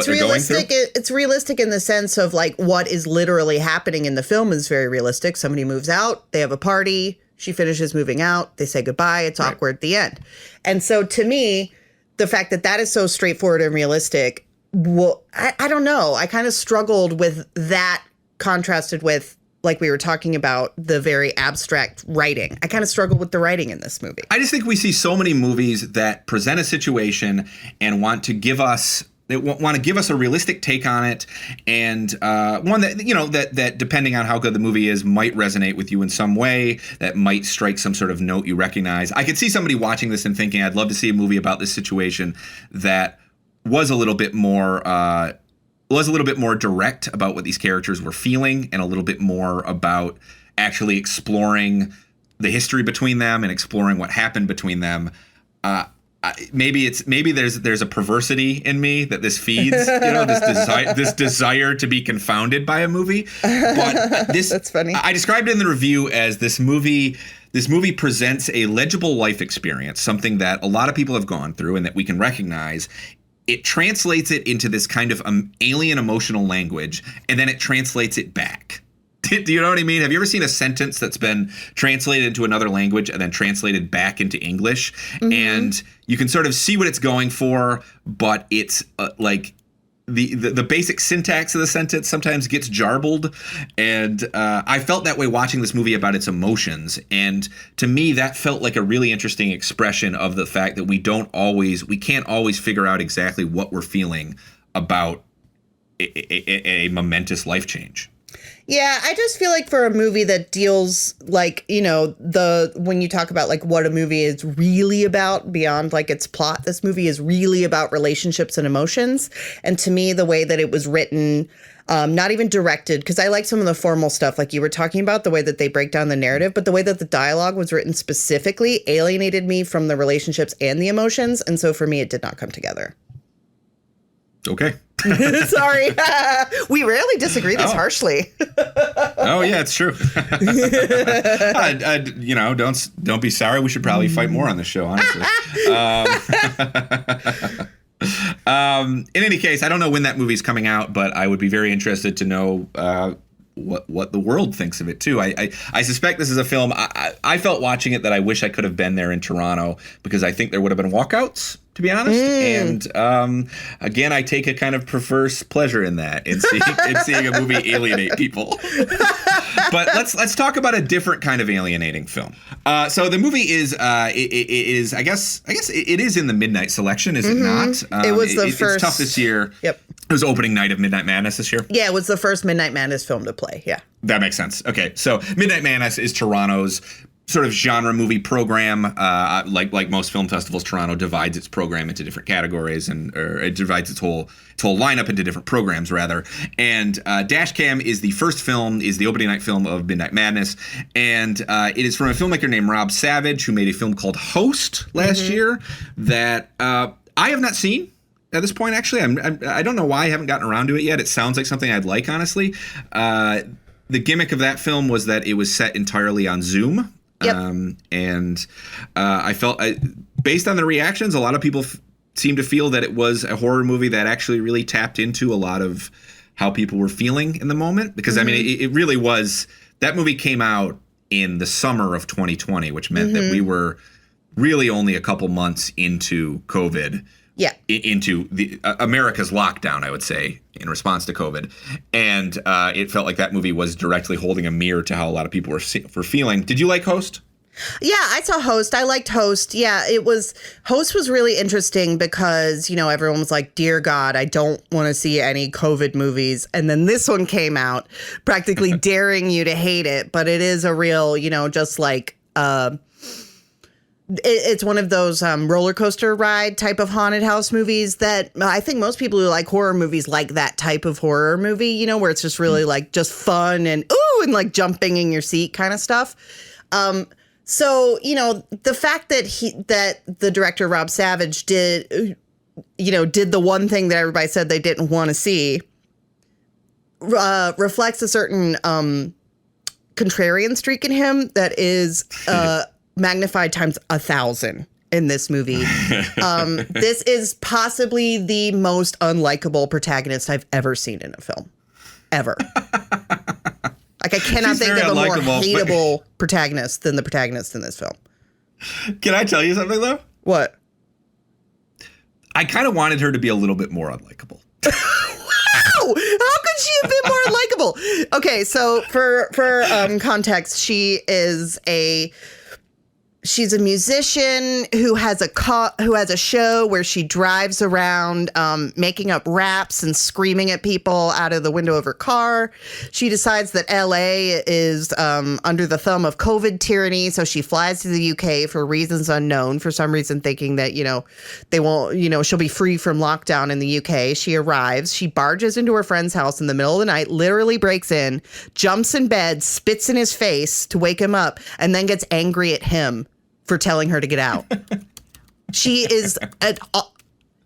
they're going through. It's realistic in the sense of, like, what is literally happening in the film is very realistic. Somebody moves out, they have a party, she finishes moving out, they say goodbye, it's awkward at the end. And so to me, the fact that is so straightforward and realistic, well, I don't know. I kind of struggled with that contrasted with, like we were talking about, the very abstract writing. I kind of struggled with the writing in this movie. I just think we see so many movies that present a situation and want to give us a realistic take on it, and one that that depending on how good the movie is might resonate with you in some way, that might strike some sort of note you recognize. I could see somebody watching this and thinking, I'd love to see a movie about this situation that was a little bit more direct about what these characters were feeling, and a little bit more about actually exploring the history between them and exploring what happened between them. Maybe there's a perversity in me that this feeds, this desire to be confounded by a movie. But this, that's funny. I described it in the review as this movie this movie presents a legible life experience, something that a lot of people have gone through and that we can recognize. It translates it into this kind of alien emotional language, and then it translates it back. Do you know what I mean? Have you ever seen a sentence that's been translated into another language and then translated back into English? Mm-hmm. And you can sort of see what it's going for, but it's like the basic syntax of the sentence sometimes gets jarbled. And I felt that way watching this movie about its emotions. And to me, that felt like a really interesting expression of the fact that we can't always figure out exactly what we're feeling about a momentous life change. Yeah, I just feel like for a movie that deals like, when you talk about like what a movie is really about beyond like its plot, this movie is really about relationships and emotions. And to me, the way that it was written, not even directed, because I like some of the formal stuff like you were talking about, the way that they break down the narrative, but the way that the dialogue was written specifically alienated me from the relationships and the emotions. And so for me, it did not come together. Okay. Sorry. We rarely disagree this harshly. Oh, yeah, it's true. Don't be sorry. We should probably fight more on this show, honestly. In any case, I don't know when that movie's coming out, but I would be very interested to know what the world thinks of it, too. I suspect this is a film. I felt watching it that I wish I could have been there in Toronto because I think there would have been walkouts, to be honest. And again, I take a kind of perverse pleasure in that, in seeing a movie alienate people. But let's talk about a different kind of alienating film. So the movie is I guess it is in the midnight selection, is it not? It was the first. It's tough this year. Yep. It was opening night of Midnight Madness this year. Yeah, it was the first Midnight Madness film to play. Yeah. That makes sense. Okay, so Midnight Madness is Toronto's sort of genre movie program. Like most film festivals, Toronto divides its program into different categories, or it divides its whole lineup into different programs, rather. And Dashcam is the opening night film of Midnight Madness, and it is from a filmmaker named Rob Savage, who made a film called Host last year that I have not seen. At this point, actually, I don't know why I haven't gotten around to it yet. It sounds like something I'd like, honestly. The gimmick of that film was that it was set entirely on Zoom. Yep. And I felt, based on the reactions, a lot of people seem to feel that it was a horror movie that actually really tapped into a lot of how people were feeling in the moment. Because, I mean, it really was, that movie came out in the summer of 2020, which meant that we were really only a couple months into COVID. Yeah, into the America's lockdown, I would say, in response to COVID. And it felt like that movie was directly holding a mirror to how a lot of people were feeling. Did you like Host? Yeah, I saw Host. I liked Host. Yeah, Host was really interesting because, everyone was like, dear God, I don't want to see any COVID movies. And then this one came out practically daring you to hate it. But it is a real, just like... It's one of those roller coaster ride type of haunted house movies that I think most people who like horror movies like that type of horror movie, where it's just really like just fun and like jumping in your seat kind of stuff. So, the fact that the director Rob Savage did the one thing that everybody said they didn't want to see reflects a certain contrarian streak in him that is magnified times 1,000 in this movie. This is possibly the most unlikable protagonist I've ever seen in a film. Ever. Like, I cannot think of a more hateable protagonist than the protagonist in this film. Can I tell you something, though? What? I kind of wanted her to be a little bit more unlikable. Wow! How could she have been more unlikable? Okay, so for context, she's a musician who has a show where she drives around making up raps and screaming at people out of the window of her car. She decides that LA is under the thumb of COVID tyranny, so she flies to the UK for reasons unknown, for some reason thinking that, they won't, she'll be free from lockdown in the UK. She arrives, she barges into her friend's house in the middle of the night, literally breaks in, jumps in bed, spits in his face to wake him up, and then gets angry at him for telling her to get out. She is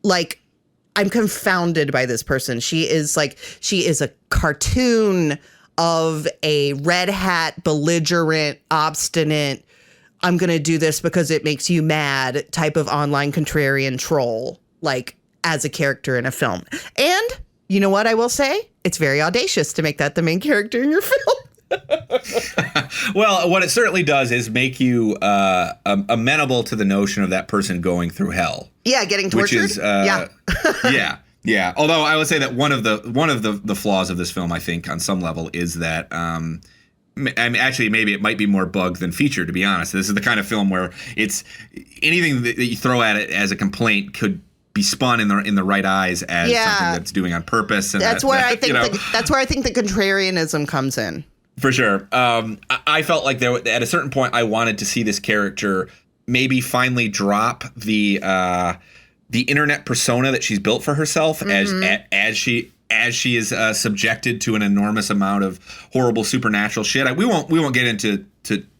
I'm confounded by this person. She is a cartoon of a red hat, belligerent, obstinate, I'm going to do this because it makes you mad type of online contrarian troll, like as a character in a film. And you know what I will say? It's very audacious to make that the main character in your film. Well, what it certainly does is make you amenable to the notion of that person going through hell. Yeah, getting tortured. Which is, yeah. Although I would say that one of the flaws of this film, I think, on some level, is that I mean, actually, maybe it might be more bug than feature. To be honest, this is the kind of film where it's anything that you throw at it as a complaint could be spun in the right eyes as something that's doing on purpose. And that's where I think that's where I think the contrarianism comes in. For sure. I felt like at a certain point I wanted to see this character maybe finally drop the internet persona that she's built for herself as she is subjected to an enormous amount of horrible supernatural shit. We won't get into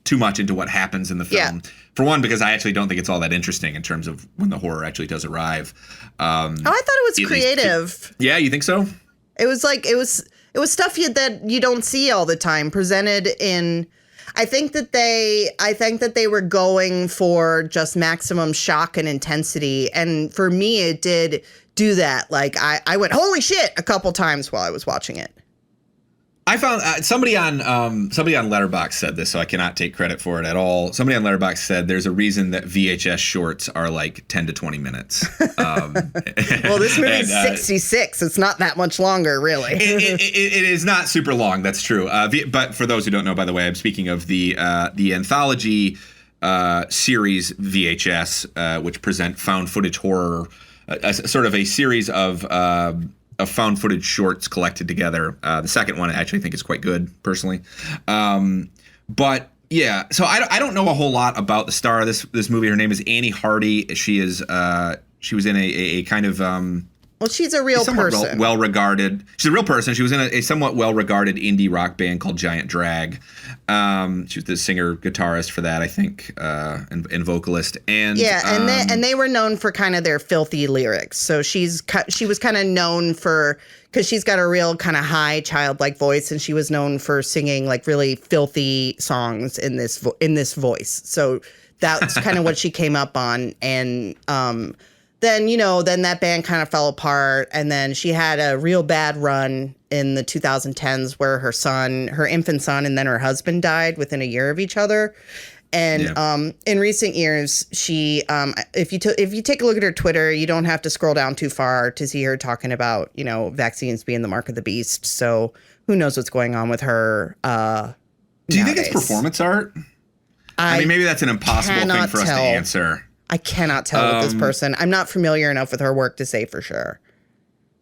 too much into what happens in the film. Yeah. For one, because I actually don't think it's all that interesting in terms of when the horror actually does arrive. I thought it was creative. Yeah, you think so? It was stuff that you don't see all the time presented in. I think that they were going for just maximum shock and intensity, and for me, it did do that. Like I went, holy shit, a couple times while I was watching it. I found somebody on Letterboxd said this, so I cannot take credit for it at all. Somebody on Letterboxd said there's a reason that VHS shorts are like 10 to 20 minutes. Well, this movie's 66. It's not that much longer, really. It is not super long. That's true. But for those who don't know, by the way, I'm speaking of the anthology series VHS, which present found footage horror, sort of a series of found footage shorts collected together. The second one I actually think is quite good, personally. But yeah, so I don't know a whole lot about the star of this movie. Her name is Annie Hardy. She was in a kind of well, she's a real person. Well-regarded. She's a real person. She was in a somewhat well-regarded indie rock band called Giant Drag. She was the singer-guitarist for that, I think, and vocalist. And yeah, and they were known for kind of their filthy lyrics. So she was kind of known for, because she's got a real kind of high childlike voice, and she was known for singing like really filthy songs in this voice. So that's kind of what she came up on, and then that band kind of fell apart, and then she had a real bad run in the 2010s where her infant son, and then her husband died within a year of each other. And in recent years, she if you take a look at her Twitter, you don't have to scroll down too far to see her talking about vaccines being the mark of the beast. So who knows what's going on with her? Do you think it's performance art? I mean, maybe that's an impossible thing for us to answer. I cannot tell with this person. I'm not familiar enough with her work to say for sure.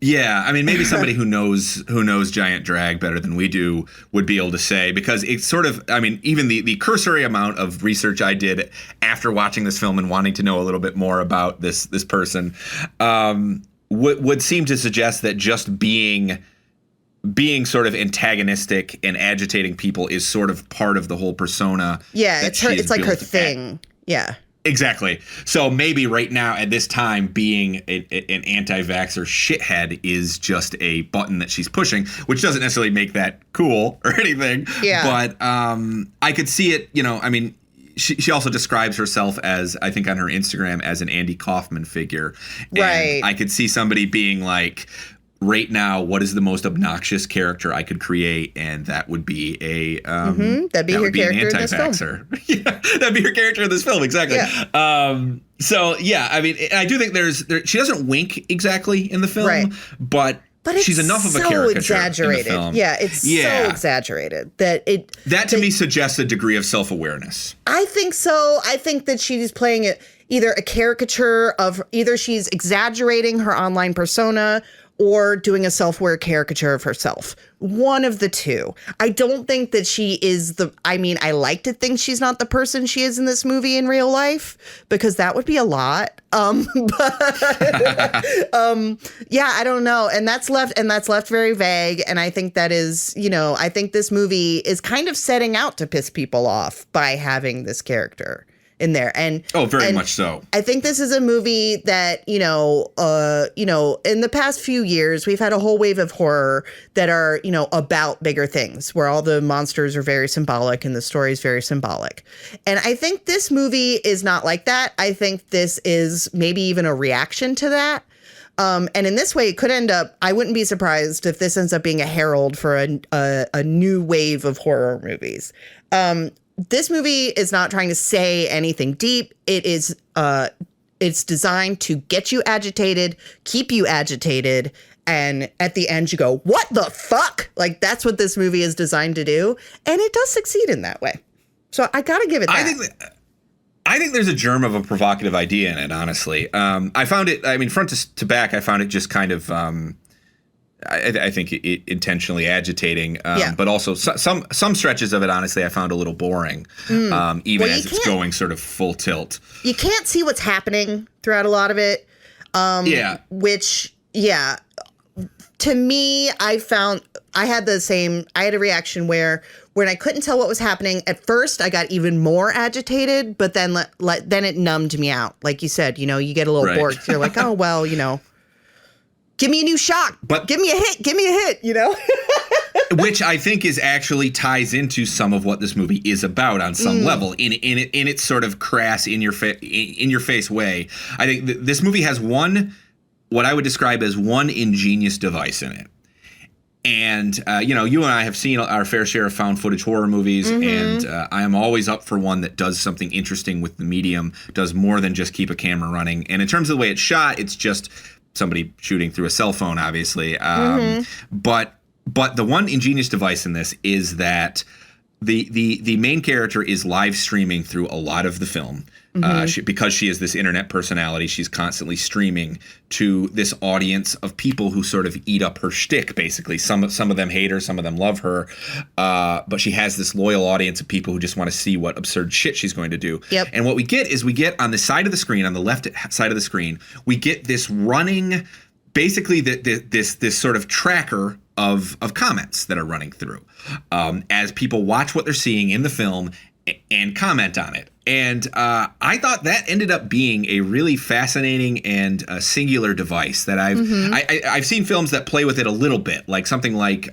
Yeah, I mean, maybe somebody who knows Giant Drag better than we do would be able to say, because it's sort of, I mean, even the cursory amount of research I did after watching this film and wanting to know a little bit more about this person would seem to suggest that just being sort of antagonistic and agitating people is sort of part of the whole persona. Yeah, it's like her thing. Yeah. Exactly. So maybe right now at this time, being an anti-vaxxer shithead is just a button that she's pushing, which doesn't necessarily make that cool or anything. Yeah. But I could see it, I mean, she also describes herself as, I think on her Instagram, as an Andy Kaufman figure. And right. I could see somebody being like, right now, what is the most obnoxious character I could create? And that would be that'd be her character in this film. Yeah, that'd be her character in this film. Exactly. Yeah. So yeah, I mean, I do think she doesn't wink exactly in the film, right. but she's enough of a caricature exaggerated. In the film. Yeah, it's so exaggerated that to me suggests a degree of self-awareness. I think so. I think that she's playing it either a caricature of either she's exaggerating her online persona or doing a self-aware caricature of herself. One of the two. I don't think that she is I like to think she's not the person she is in this movie in real life, because that would be a lot. But yeah, I don't know. And that's left very vague. And I think that is, I think this movie is kind of setting out to piss people off by having this character. in there. And very much so. I think this is a movie that, in the past few years, we've had a whole wave of horror that are, about bigger things, where all the monsters are very symbolic and the story is very symbolic. And I think this movie is not like that. I think this is maybe even a reaction to that. And in this way, it could end up, I wouldn't be surprised if this ends up being a herald for a new wave of horror movies. This movie is not trying to say anything deep. It is, it's designed to get you agitated, keep you agitated, and at the end you go, what the fuck? Like, that's what this movie is designed to do. And it does succeed in that way. So I got to give it that. I think there's a germ of a provocative idea in it, honestly. I found it, front to back, I found it just kind of, I think it intentionally agitating, but also some stretches of it, honestly, I found a litto boring, even as it's going sort of full tilt. You can't see what's happening throughout a lot of it. To me, I had a reaction where when I couldn't tell what was happening, at first I got even more agitated, but then it numbed me out. Like you said, you get a little bored. You're like, oh, well, give me a new shock. But give me a hit, Which I think is actually ties into some of what this movie is about on some level in its sort of crass in your face way. I think this movie has what I would describe as one ingenious device in it. And, you and I have seen our fair share of found footage horror movies, and I am always up for one that does something interesting with the medium, does more than just keep a camera running. And in terms of the way it's shot, it's just somebody shooting through a cell phone, obviously. But the one ingenious device in this is that the main character is live streaming through a lot of the film. Because she is this internet personality, she's constantly streaming to this audience of people who sort of eat up her shtick, basically. Some of them hate her, some of them love her. But she has this loyal audience of people who just want to see what absurd shit she's going to do. Yep. And what we get on the side of the screen, on the left side of the screen, we get this running, basically this sort of tracker of comments that are running through as people watch what they're seeing in the film and comment on it. And I thought that ended up being a really fascinating and singular device that I've seen films that play with it a little bit, like something like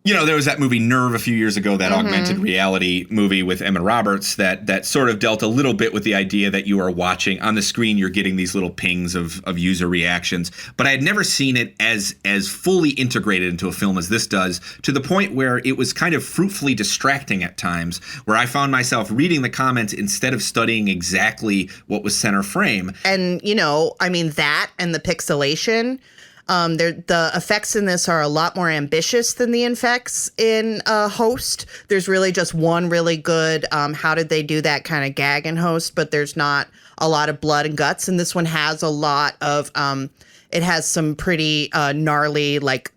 there was that movie Nerve a few years ago, that augmented reality movie with Emma Roberts that sort of dealt a little bit with the idea that you are watching on the screen, you're getting these little pings of user reactions. But I had never seen it as fully integrated into a film as this does, to the point where it was kind of fruitfully distracting at times, where I found myself reading the comments instead of studying exactly what was center frame. And, that and the pixelation. The effects in this are a lot more ambitious than the effects in Host. There's really just one really good how did they do that kind of gag in Host, but there's not a lot of blood and guts. And this one has a lot of it has some pretty gnarly, like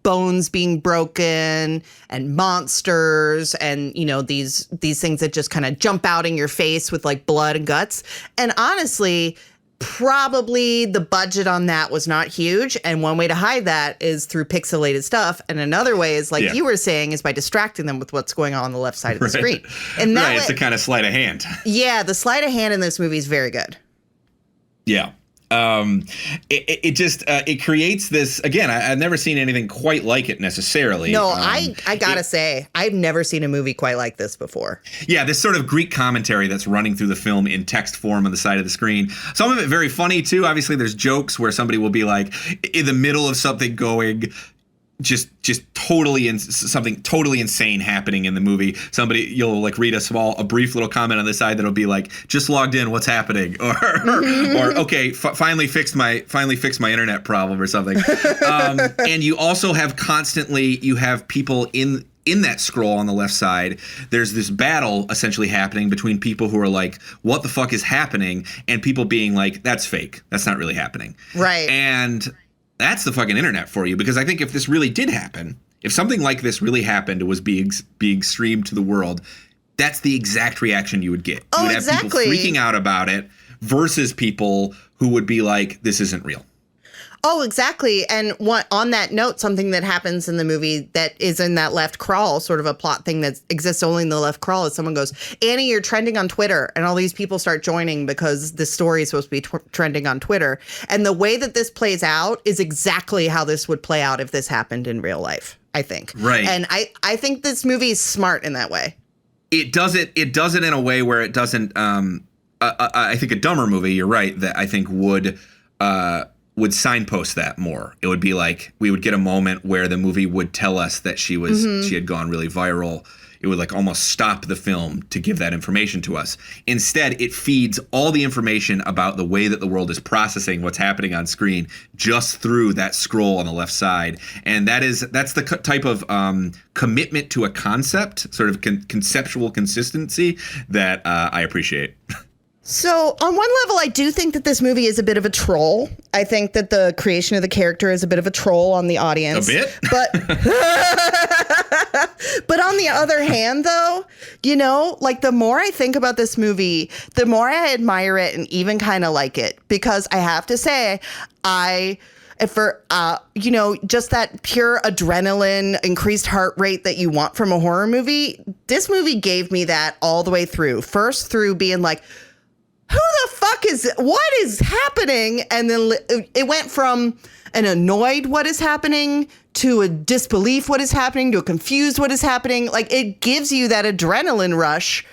bones being broken and monsters and, these things that just kind of jump out in your face with like blood and guts. And honestly, probably the budget on that was not huge. And one way to hide that is through pixelated stuff. And another way is, like you were saying, is by distracting them with what's going on the left side of the screen. And that it's a kind of sleight of hand. Yeah, the sleight of hand in this movie is very good. Yeah. It creates this, again, I've never seen anything quite like it necessarily. No, I gotta say, I've never seen a movie quite like this before. Yeah, this sort of Greek commentary that's running through the film in text form on the side of the screen. Some of it very funny too. Obviously, there's jokes where somebody will be like in the middle of something going just totally something totally insane happening in the movie. You'll like read a brief little comment on the side that'll be like, just logged in, what's happening? Or okay, finally fixed my internet problem or something. And you also have you have people in that scroll on the left side. There's this battle essentially happening between people who are like, what the fuck is happening? And people being like, that's fake. That's not really happening. Right. And that's the fucking internet for you, because I think if this really did happen, if something like this really happened, it was being streamed to the world, that's the exact reaction you would get. You would have people freaking out about it versus people who would be like, this isn't real. Oh, exactly. And on that note, something that happens in the movie that is in that left crawl, sort of a plot thing that exists only in the left crawl, is someone goes, Annie, you're trending on Twitter. And all these people start joining because this story is supposed to be trending on Twitter. And the way that this plays out is exactly how this would play out if this happened in real life, I think. Right. And I think this movie is smart in that way. It does it in a way where it doesn't, I think a dumber movie, you're right, that I think would signpost that more. It would be like we would get a moment where the movie would tell us that she had gone really viral. It would like almost stop the film to give that information to us. Instead, it feeds all the information about the way that the world is processing what's happening on screen just through that scroll on the left side. And that's the type of commitment to a concept, sort of conceptual consistency that I appreciate. So on one level, I do think that this movie is a bit of a troll. I think that the creation of the character is a bit of a troll on the audience. A bit? But but on the other hand, though, like the more I think about this movie, the more I admire it and even kind of like it. Because I have to say, just that pure adrenaline, increased heart rate that you want from a horror movie, this movie gave me that all the way through. First through being like, who the fuck what is happening? And then it went from an annoyed what is happening to a disbelief what is happening to a confused what is happening. Like it gives you that adrenaline rush.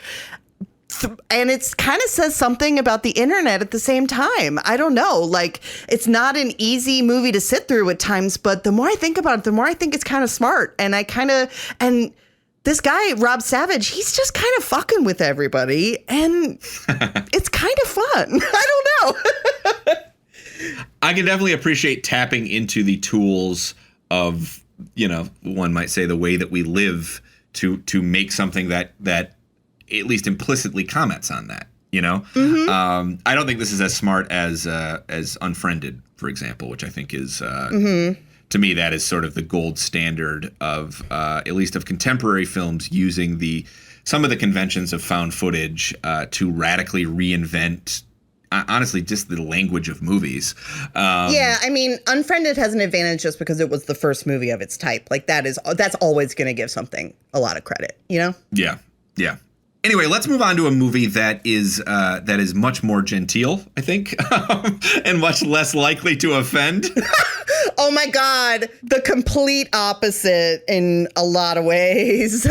And it kind of says something about the internet at the same time. I don't know. Like it's not an easy movie to sit through at times, but the more I think about it, the more I think it's kind of smart. And this guy, Rob Savage, he's just kind of fucking with everybody, and it's kind of fun. I don't know. I can definitely appreciate tapping into the tools of, one might say the way that we live to make something that at least implicitly comments on that, Mm-hmm. I don't think this is as smart as Unfriended, for example, which I think is... To me, that is sort of the gold standard of, at least of contemporary films, using some of the conventions of found footage to radically reinvent, honestly, just the language of movies. Yeah, I mean, Unfriended has an advantage just because it was the first movie of its type. Like that's always going to give something a lot of credit, Yeah. Anyway, let's move on to a movie that is much more genteel, I think, and much less likely to offend. Oh my God, the complete opposite in a lot of ways.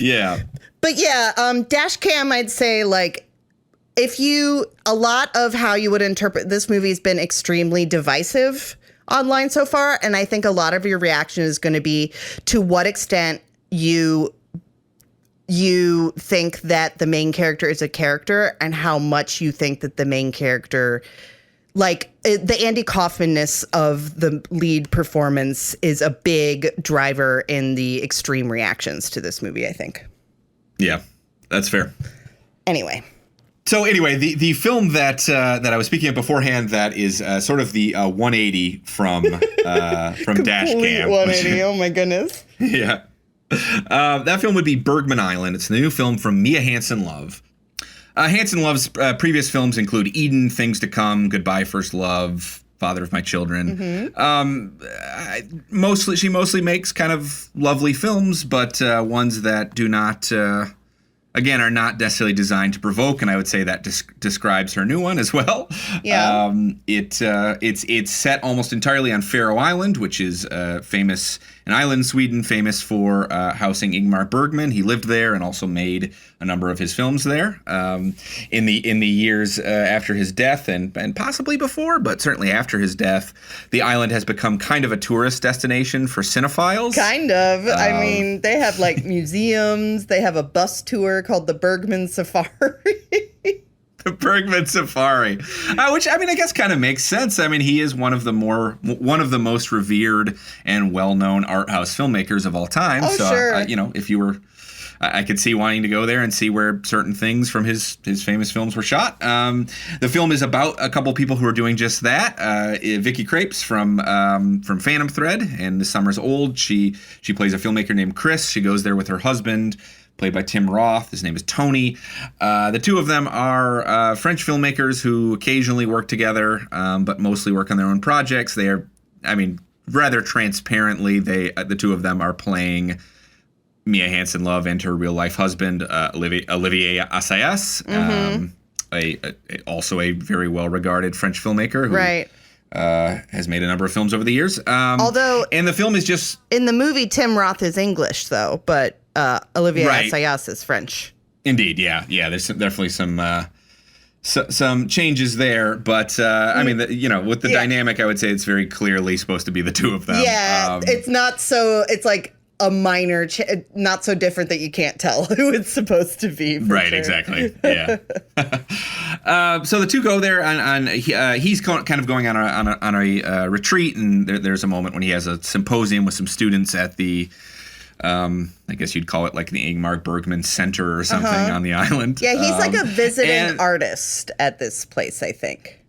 Yeah. But yeah, Dashcam, I'd say like a lot of how you would interpret this movie has been extremely divisive online so far. And I think a lot of your reaction is going to be to what extent you think that the main character is a character and how much you think that the main character, like the Andy Kaufman-ness of the lead performance is a big driver in the extreme reactions to this movie, I think. Yeah, that's fair. Anyway, the film that I was speaking of beforehand that is sort of the 180 from Dashcam. 180, oh my goodness. Yeah. That film would be Bergman Island. It's the new film from Mia Hansen-Løve. Hansen-Løve's previous films include Eden, Things to Come, Goodbye, First Love, Father of My Children. Mm-hmm. She mostly makes kind of lovely films, but ones that do not, again, are not necessarily designed to provoke, and I would say that describes her new one as well. Yeah. It's set almost entirely on Faroe Island, which is famous. An island in Sweden famous for housing Ingmar Bergman. He lived there and also made a number of his films there. In the years after his death and possibly before, but certainly after his death, the island has become kind of a tourist destination for cinephiles. Kind of. I mean, they have like museums. They have a bus tour called the Bergman Safari. The Bergman Safari, which I mean, I guess kind of makes sense. I mean, he is one of the most revered and well-known art house filmmakers of all time. Oh, so, sure. If you were, I could see wanting to go there and see where certain things from his famous films were shot. The film is about a couple people who are doing just that. Vicky Krieps from Phantom Thread and This Summer's Old. She plays a filmmaker named Chris. She goes there with her husband, played by Tim Roth. His name is Tony. The two of them are French filmmakers who occasionally work together, but mostly work on their own projects. They are, rather transparently, the two of them are playing Mia Hansen-Løve and her real-life husband, Olivier Assayas, also a very well-regarded French filmmaker who has made a number of films over the years. And the film is just... In the movie, Tim Roth is English, though, but Olivier Assayas is French. Indeed, yeah. There's definitely some changes there, but with the dynamic, I would say it's very clearly supposed to be the two of them. Yeah, it's not so. It's like a minor, not so different that you can't tell who it's supposed to be. Right, sure. Exactly. Yeah. So the two go there, he's kind of going on a retreat, and there's a moment when he has a symposium with some students at the. I guess you'd call it like the Ingmar Bergman Center or something on the island. Yeah, he's like a visiting artist at this place, I think.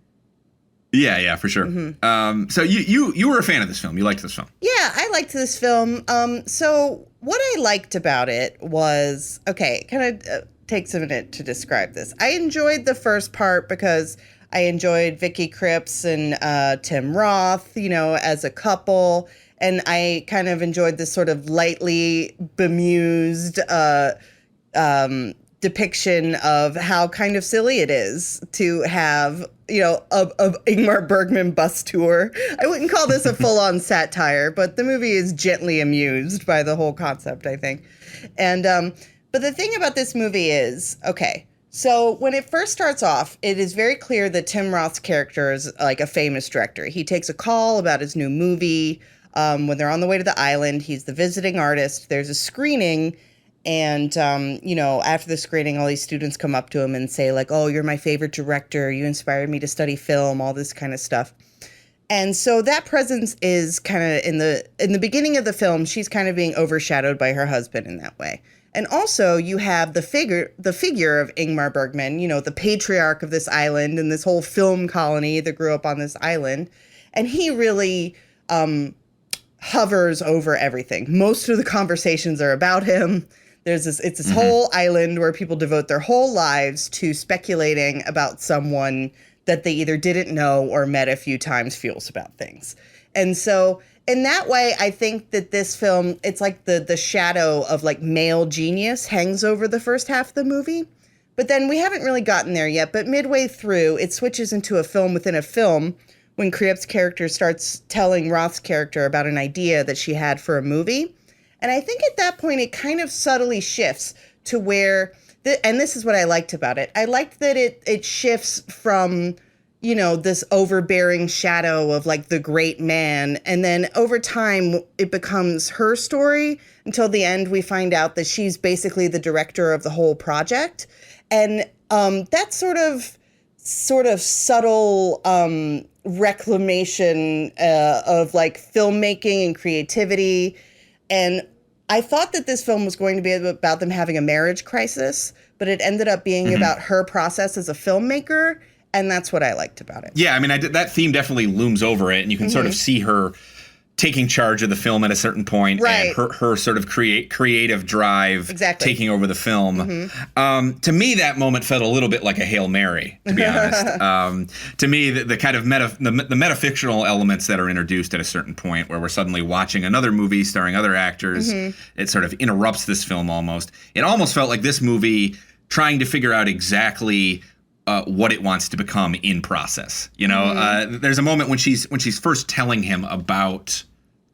Yeah, for sure. Mm-hmm. So you were a fan of this film. You liked this film. Yeah, I liked this film. So what I liked about it was, it kind of takes a minute to describe this. I enjoyed the first part because I enjoyed Vicky Krieps and Tim Roth, as a couple. And I kind of enjoyed this sort of lightly bemused depiction of how kind of silly it is to have, a Ingmar Bergman bus tour. I wouldn't call this a full-on satire, but the movie is gently amused by the whole concept, I think. And but the thing about this movie is, so when it first starts off, it is very clear that Tim Roth's character is like a famous director. He takes a call about his new movie. When they're on the way to the island, he's the visiting artist. There's a screening, and, after the screening, all these students come up to him and say, like, oh, you're my favorite director. You inspired me to study film, all this kind of stuff. And so that presence is kind of in the beginning of the film, she's kind of being overshadowed by her husband in that way. And also you have the figure of Ingmar Bergman, the patriarch of this island and this whole film colony that grew up on this island. And he really... hovers over everything. Most of the conversations are about him. It's this whole island where people devote their whole lives to speculating about someone that they either didn't know or met a few times, feels about things. And so in that way, I think that this film, it's like the shadow of like male genius hangs over the first half of the movie. But then we haven't really gotten there yet. But midway through, it switches into a film within a film when Krieps' character starts telling Roth's character about an idea that she had for a movie. And I think at that point, it kind of subtly shifts to where, and this is what I liked about it. I liked that it shifts from, this overbearing shadow of like the great man. And then over time, it becomes her story until the end we find out that she's basically the director of the whole project. And that sort of subtle reclamation of like filmmaking and creativity. And I thought that this film was going to be about them having a marriage crisis, but it ended up being about her process as a filmmaker. And that's what I liked about it. Yeah, that theme definitely looms over it, and you can sort of see her taking charge of the film at a certain point, and her sort of creative drive taking over the film. To me, that moment felt a little bit like a Hail Mary, to be honest. To me, the kind of the metafictional elements that are introduced at a certain point where we're suddenly watching another movie starring other actors, it sort of interrupts this film almost. It almost felt like this movie trying to figure out exactly what it wants to become in process. There's a moment when she's first telling him about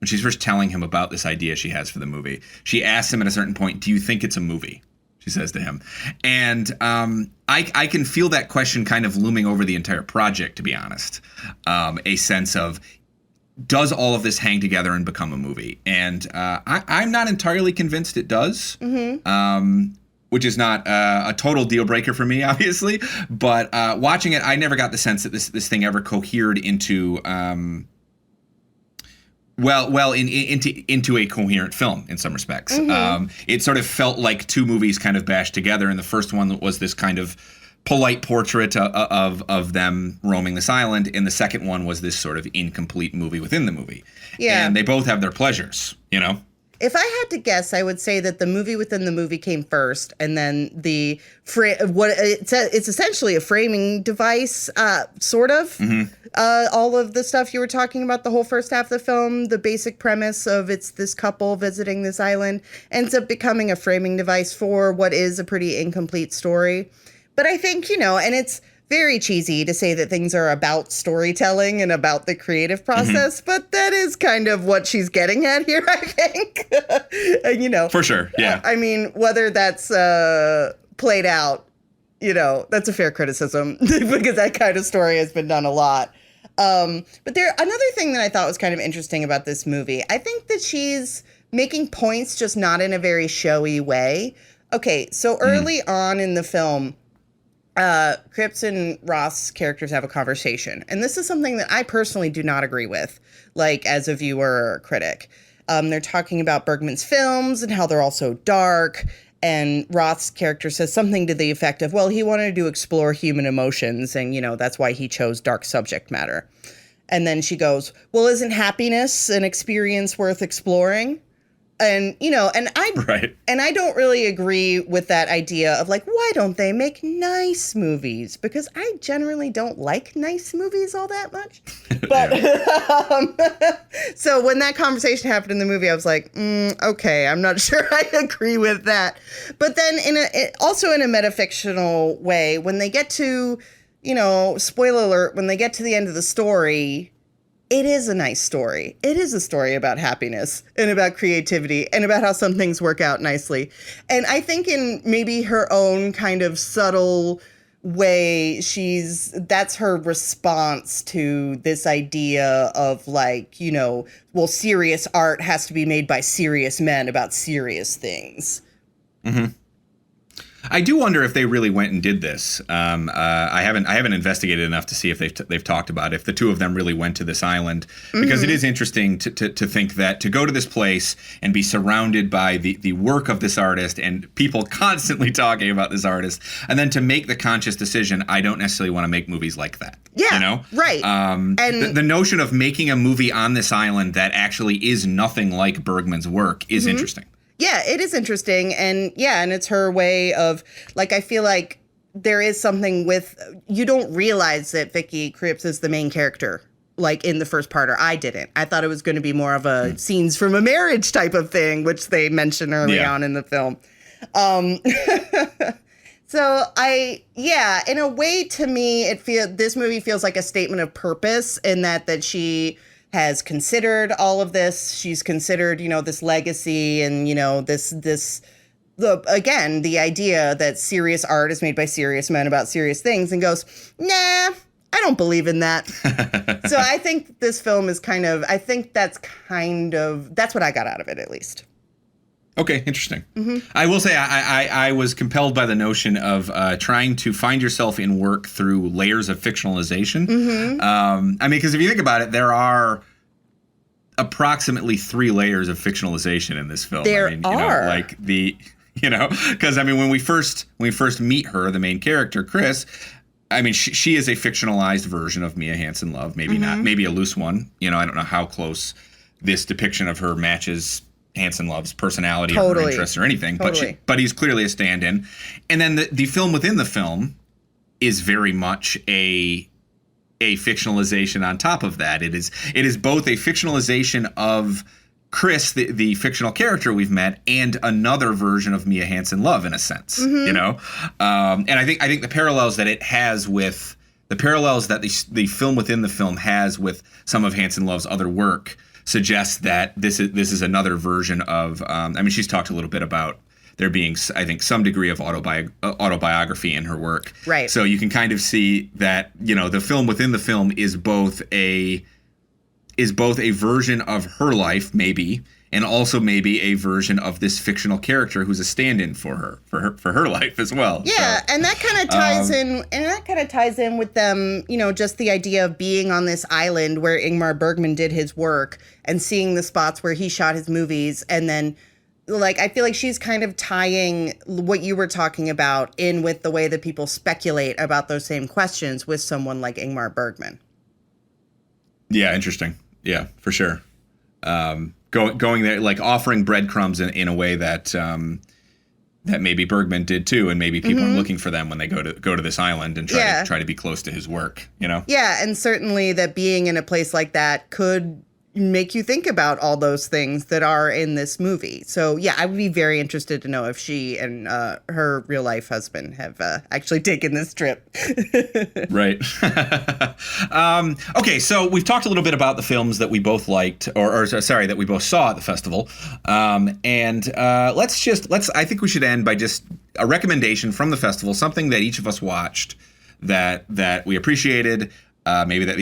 this idea she has for the movie. She asks him at a certain point, "Do you think it's a movie?" She says to him, and I can feel that question kind of looming over the entire project. To be honest, a sense of, does all of this hang together and become a movie? And I'm not entirely convinced it does. Which is not a total deal breaker for me, obviously. But watching it, I never got the sense that this thing ever cohered into into a coherent film in some respects. It sort of felt like two movies kind of bashed together, and the first one was this kind of polite portrait of them roaming this island, and the second one was this sort of incomplete movie within the movie. Yeah, and they both have their pleasures, If I had to guess, I would say that the movie within the movie came first, and then it's essentially a framing device, sort of. All of the stuff you were talking about, the whole first half of the film, the basic premise of it's this couple visiting this island, ends up becoming a framing device for what is a pretty incomplete story. But I think, and it's very cheesy to say that things are about storytelling and about the creative process, but that is kind of what she's getting at here, I think. For sure, yeah. I mean, whether that's played out, that's a fair criticism because that kind of story has been done a lot. But another thing that I thought was kind of interesting about this movie, I think that she's making points, just not in a very showy way. Okay, so early on in the film, Cripps and Roth's characters have a conversation. And this is something that I personally do not agree with, like as a viewer or a critic. They're talking about Bergman's films and how they're all so dark. And Roth's character says something to the effect of, well, he wanted to explore human emotions and, that's why he chose dark subject matter. And then she goes, well, isn't happiness an experience worth exploring? And, and I don't really agree with that idea of like, why don't they make nice movies? Because I generally don't like nice movies all that much. But so when that conversation happened in the movie, I was like, okay, I'm not sure I agree with that. But then also in a metafictional way, when they get to, spoiler alert, when they get to the end of the story, it is a nice story. It is a story about happiness and about creativity and about how some things work out nicely. And I think in maybe her own kind of subtle way, that's her response to this idea of like, well, serious art has to be made by serious men about serious things. Mm-hmm. I do wonder if they really went and did this. I haven't investigated enough to see if they've talked about it, if the two of them really went to this island, because it is interesting to think that to go to this place and be surrounded by the work of this artist and people constantly talking about this artist, and then to make the conscious decision, I don't necessarily want to make movies like that. Yeah, right. And the notion of making a movie on this island that actually is nothing like Bergman's work is interesting. Yeah, it is interesting. And it's her way of, like, I feel like there is something with, you don't realize that Vicky Krieps is the main character, like in the first part, or I didn't. I thought it was going to be more of a scenes from a marriage type of thing, which they mention early on in the film. So in a way, to me, this movie feels like a statement of purpose in that she has considered all of this. She's considered, this legacy and, the idea that serious art is made by serious men about serious things, and goes, nah, I don't believe in that. So I think this film is that's what I got out of it, at least. Okay, interesting. I will say I was compelled by the notion of trying to find yourself in work through layers of fictionalization. Because if you think about it, there are approximately 3 layers of fictionalization in this film. There are. Because when we first meet her, the main character, Chris, she is a fictionalized version of Mia Hansen-Løve, maybe not, maybe a loose one. I don't know how close this depiction of her matches Hansen-Løve's personality or her interests or anything, but he's clearly a stand-in. And then the film within the film is very much a fictionalization on top of that. It is both a fictionalization of Chris, the fictional character we've met, and another version of Mia Hansen-Løve in a sense, And I think the parallels that it has with the parallels that the film within the film has with some of Hansen-Løve's other work suggests that this is another version of. She's talked a little bit about there being, I think, some degree of autobiography in her work. Right. So you can kind of see that, the film within the film is both a version of her life, maybe, and also maybe a version of this fictional character who's a stand-in for her life as well. Yeah, so, and that kind of ties in with them, just the idea of being on this island where Ingmar Bergman did his work and seeing the spots where he shot his movies, and then I feel like she's kind of tying what you were talking about in with the way that people speculate about those same questions with someone like Ingmar Bergman. Yeah, interesting. Yeah, for sure. going there, like offering breadcrumbs in a way that that maybe Bergman did too, and maybe people are looking for them when they go to this island and try to be close to his work, you know? Yeah, and certainly that being in a place like that could make you think about all those things that are in this movie. So yeah, I would be very interested to know if she and her real life husband have actually taken this trip. Right. Okay, so we've talked a little bit about the films that we both liked, or sorry, that we both saw at the festival. And I think we should end by just a recommendation from the festival, something that each of us watched that we appreciated. Maybe that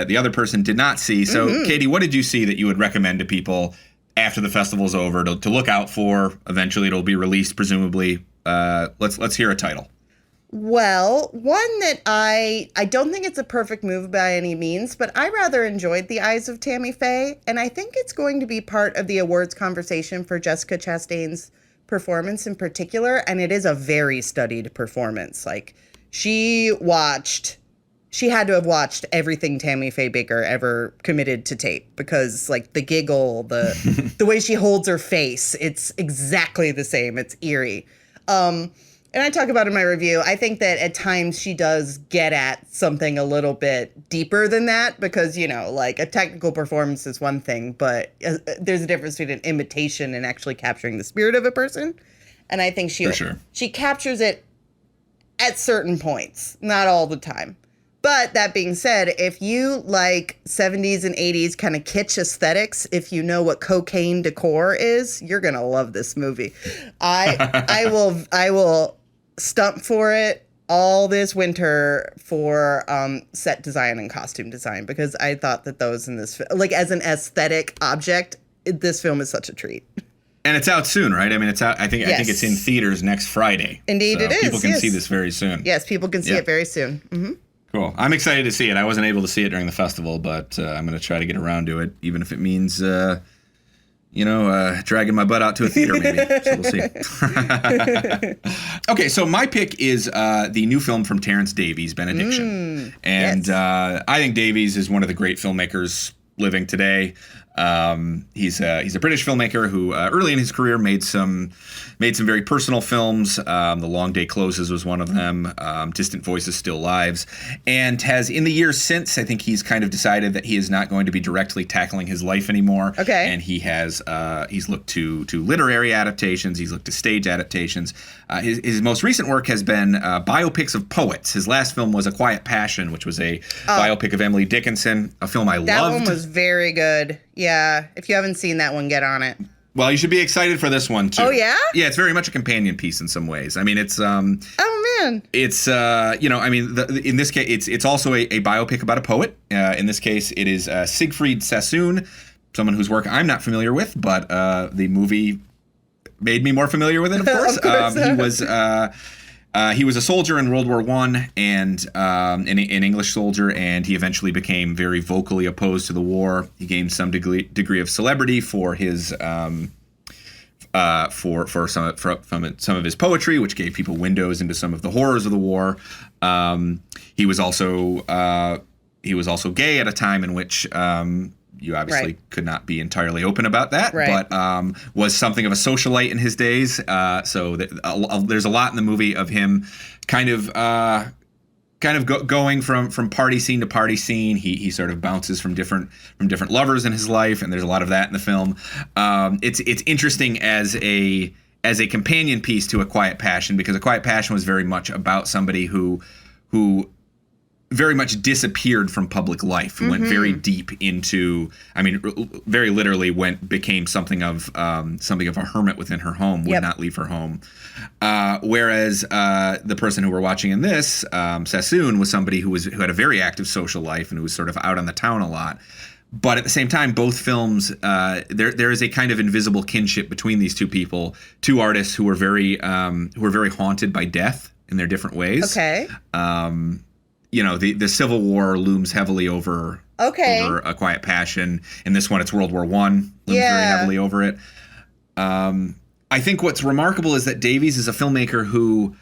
the other person did not see. So, Katie, what did you see that you would recommend to people after the festival's over to look out for? Eventually, it'll be released, presumably. Let's hear a title. Well, one that I don't think it's a perfect move by any means, but I rather enjoyed The Eyes of Tammy Faye, and I think it's going to be part of the awards conversation for Jessica Chastain's performance in particular, and it is a very studied performance. Like, she had to have watched everything Tammy Faye Baker ever committed to tape, because like the giggle, the way she holds her face, it's exactly the same. It's eerie. And I talk about in my review, I think that at times she does get at something a little bit deeper than that, because, you know, like a technical performance is one thing, but there's a difference between an imitation and actually capturing the spirit of a person. And I think she captures it at certain points, not all the time. But that being said, if you like 70s and 80s kind of kitsch aesthetics, if you know what cocaine decor is, you're going to love this movie. I will stump for it all this winter for set design and costume design, because I thought that those in this, like as an aesthetic object, this film is such a treat. And it's out soon, right? I mean, it's out. I think it's in theaters next Friday. Indeed, so it is. People can see this very soon. Yes, people can see it very soon. Mm-hmm. Cool. I'm excited to see it. I wasn't able to see it during the festival, but I'm going to try to get around to it, even if it means, dragging my butt out to a theater, maybe. So we'll see. Okay, so my pick is the new film from Terrence Davies, Benediction. And I think Davies is one of the great filmmakers living today. He's a British filmmaker who early in his career made some very personal films. The Long Day Closes was one of them. Distant Voices, Still Lives, and has in the years since, I think he's kind of decided that he is not going to be directly tackling his life anymore. Okay. And he has he's looked to literary adaptations. He's looked to stage adaptations. His most recent work has been biopics of poets. His last film was A Quiet Passion, which was a biopic of Emily Dickinson, a film I loved. That one was very good. Yeah, if you haven't seen that one, get on it. Well, you should be excited for this one too. Oh yeah? Yeah, it's very much a companion piece in some ways. I mean, it's oh man. It's in this case, it's also a biopic about a poet. In this case, it is Siegfried Sassoon, someone whose work I'm not familiar with, but the movie made me more familiar with it. Of course, he was a soldier in World War I and an English soldier, and he eventually became very vocally opposed to the war. He gained some degree of celebrity for his for some of his poetry, which gave people windows into some of the horrors of the war. He was also gay at a time in which you obviously could not be entirely open about that, but was something of a socialite in his days. So there's a lot in the movie of him kind of going from party scene to party scene. He sort of bounces from different lovers in his life, and there's a lot of that in the film. It's interesting as a companion piece to A Quiet Passion, because A Quiet Passion was very much about somebody who very much disappeared from public life, went very deep into, I mean, very literally became something of a hermit within her home, would not leave her home. Whereas the person who we're watching in this, Sassoon, was somebody who had a very active social life and who was sort of out on the town a lot. But at the same time, both films, there is a kind of invisible kinship between these two people, two artists who were very haunted by death in their different ways. Okay. The Civil War looms heavily over A Quiet Passion. In this one, it's World War I looms very heavily over it. I think what's remarkable is that Davies is a filmmaker who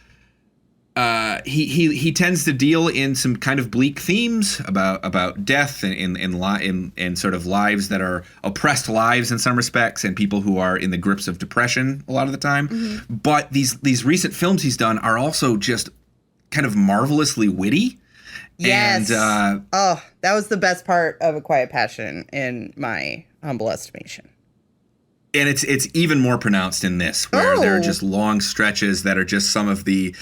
he tends to deal in some kind of bleak themes about death and sort of lives that are oppressed lives in some respects, and people who are in the grips of depression a lot of the time. Mm-hmm. But these recent films he's done are also just kind of marvelously witty. Yes. And, that was the best part of A Quiet Passion in my humble estimation. And it's even more pronounced in this, where there are just long stretches that are just some of the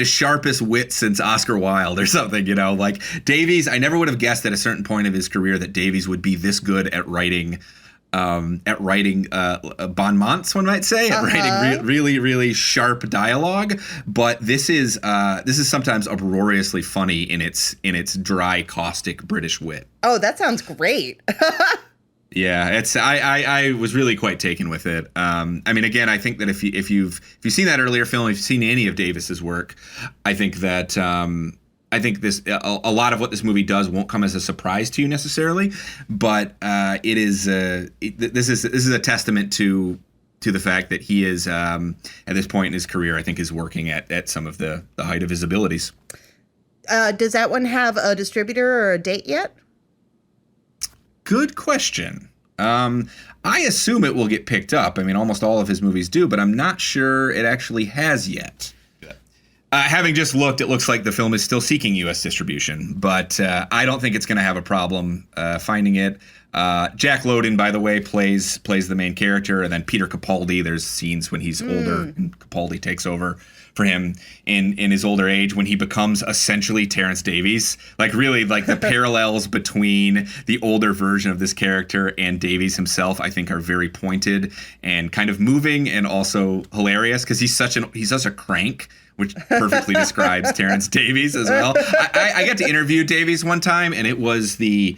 sharpest wit since Oscar Wilde or something, like Davies. I never would have guessed at a certain point of his career that Davies would be this good at writing bon mots, one might say, at writing really, really sharp dialogue. But this is sometimes uproariously funny in its dry, caustic British wit. Oh, that sounds great. Yeah, I was really quite taken with it. I mean, again, I think that if you've seen that earlier film, if you've seen any of Davis's work, I think that this a lot of what this movie does won't come as a surprise to you necessarily, but this is a testament to the fact that he is at this point in his career, I think, is working at some of the height of his abilities. Does that one have a distributor or a date yet? Good question. I assume it will get picked up. I mean, almost all of his movies do, but I'm not sure it actually has yet. Having just looked, it looks like the film is still seeking U.S. distribution, but I don't think it's going to have a problem finding it. Jack Lowden, by the way, plays the main character, and then Peter Capaldi. There's scenes when he's older and Capaldi takes over for him in his older age when he becomes essentially Terrence Davies. Like, really, like the parallels between the older version of this character and Davies himself, I think, are very pointed and kind of moving and also hilarious, because he's such a crank, which perfectly describes Terrence Davies as well. I got to interview Davies one time, and it was me.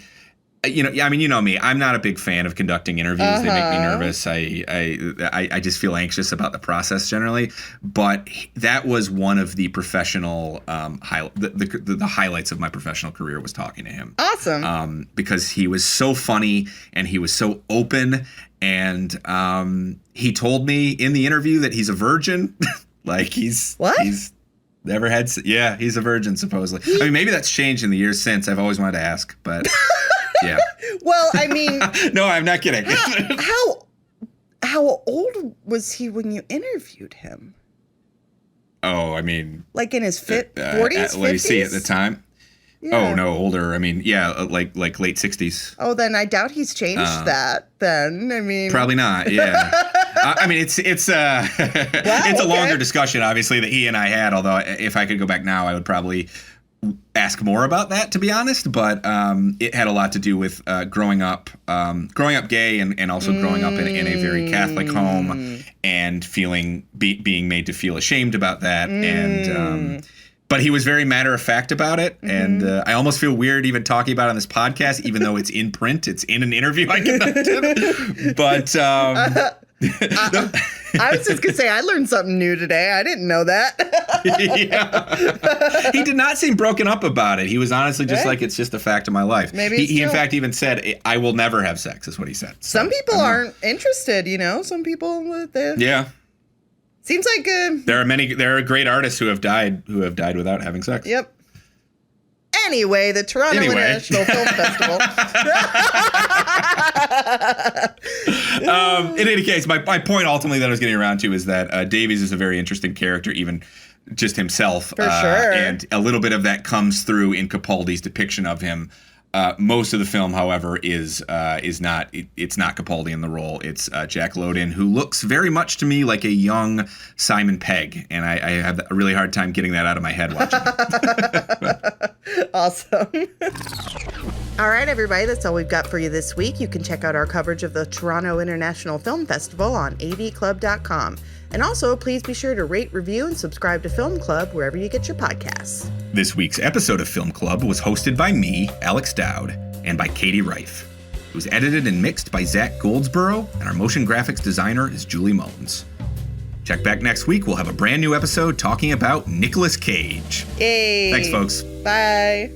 I'm not a big fan of conducting interviews. They make me nervous. I just feel anxious about the process generally. But that was one of the professional the highlights of my professional career, was talking to him. Awesome. Because he was so funny and he was so open, and he told me in the interview that he's a virgin. Like he's never had. Yeah, he's a virgin supposedly. I mean, maybe that's changed in the years since. I've always wanted to ask, but. Yeah. Well, I mean. No, I'm not kidding. How old was he when you interviewed him? Oh, I mean. Like in his 40s, 50s? Let me see, at the time. Yeah. Oh, no, older. I mean, yeah, like late 60s. Oh, then I doubt he's changed that then. I mean. Probably not, yeah. I mean, it's a longer discussion, obviously, that he and I had, although if I could go back now, I would probably ask more about that, to be honest. But it had a lot to do with growing up gay and also growing up in a very Catholic home and being made to feel ashamed about that. And but he was very matter of fact about it. And I almost feel weird even talking about it on this podcast, even though it's in print. It's in an interview I conducted. But I was just going to say, I learned something new today. I didn't know that. Yeah. He did not seem broken up about it. He was honestly just like, it's just a fact of my life. Maybe he in fact even said, I will never have sex, is what he said. So, some people aren't interested, Some people, yeah. Seems like there are great artists who have died without having sex. Yep. Anyway, the Toronto International Film Festival. In any case, my point ultimately that I was getting around to is that Davies is a very interesting character, even just himself. For sure. And a little bit of that comes through in Capaldi's depiction of him. Most of the film, however, is not. It's not Capaldi in the role. It's Jack Lowden, who looks very much to me like a young Simon Pegg, and I have a really hard time getting that out of my head watching it. Awesome. All right, everybody, that's all we've got for you this week. You can check out our coverage of the Toronto International Film Festival on avclub.com. And also, please be sure to rate, review, and subscribe to Film Club wherever you get your podcasts. This week's episode of Film Club was hosted by me, Alex Dowd, and by Katie Rife. It was edited and mixed by Zach Goldsboro, and our motion graphics designer is Julie Mullins. Check back next week. We'll have a brand new episode talking about Nicolas Cage. Yay! Thanks, folks. Bye.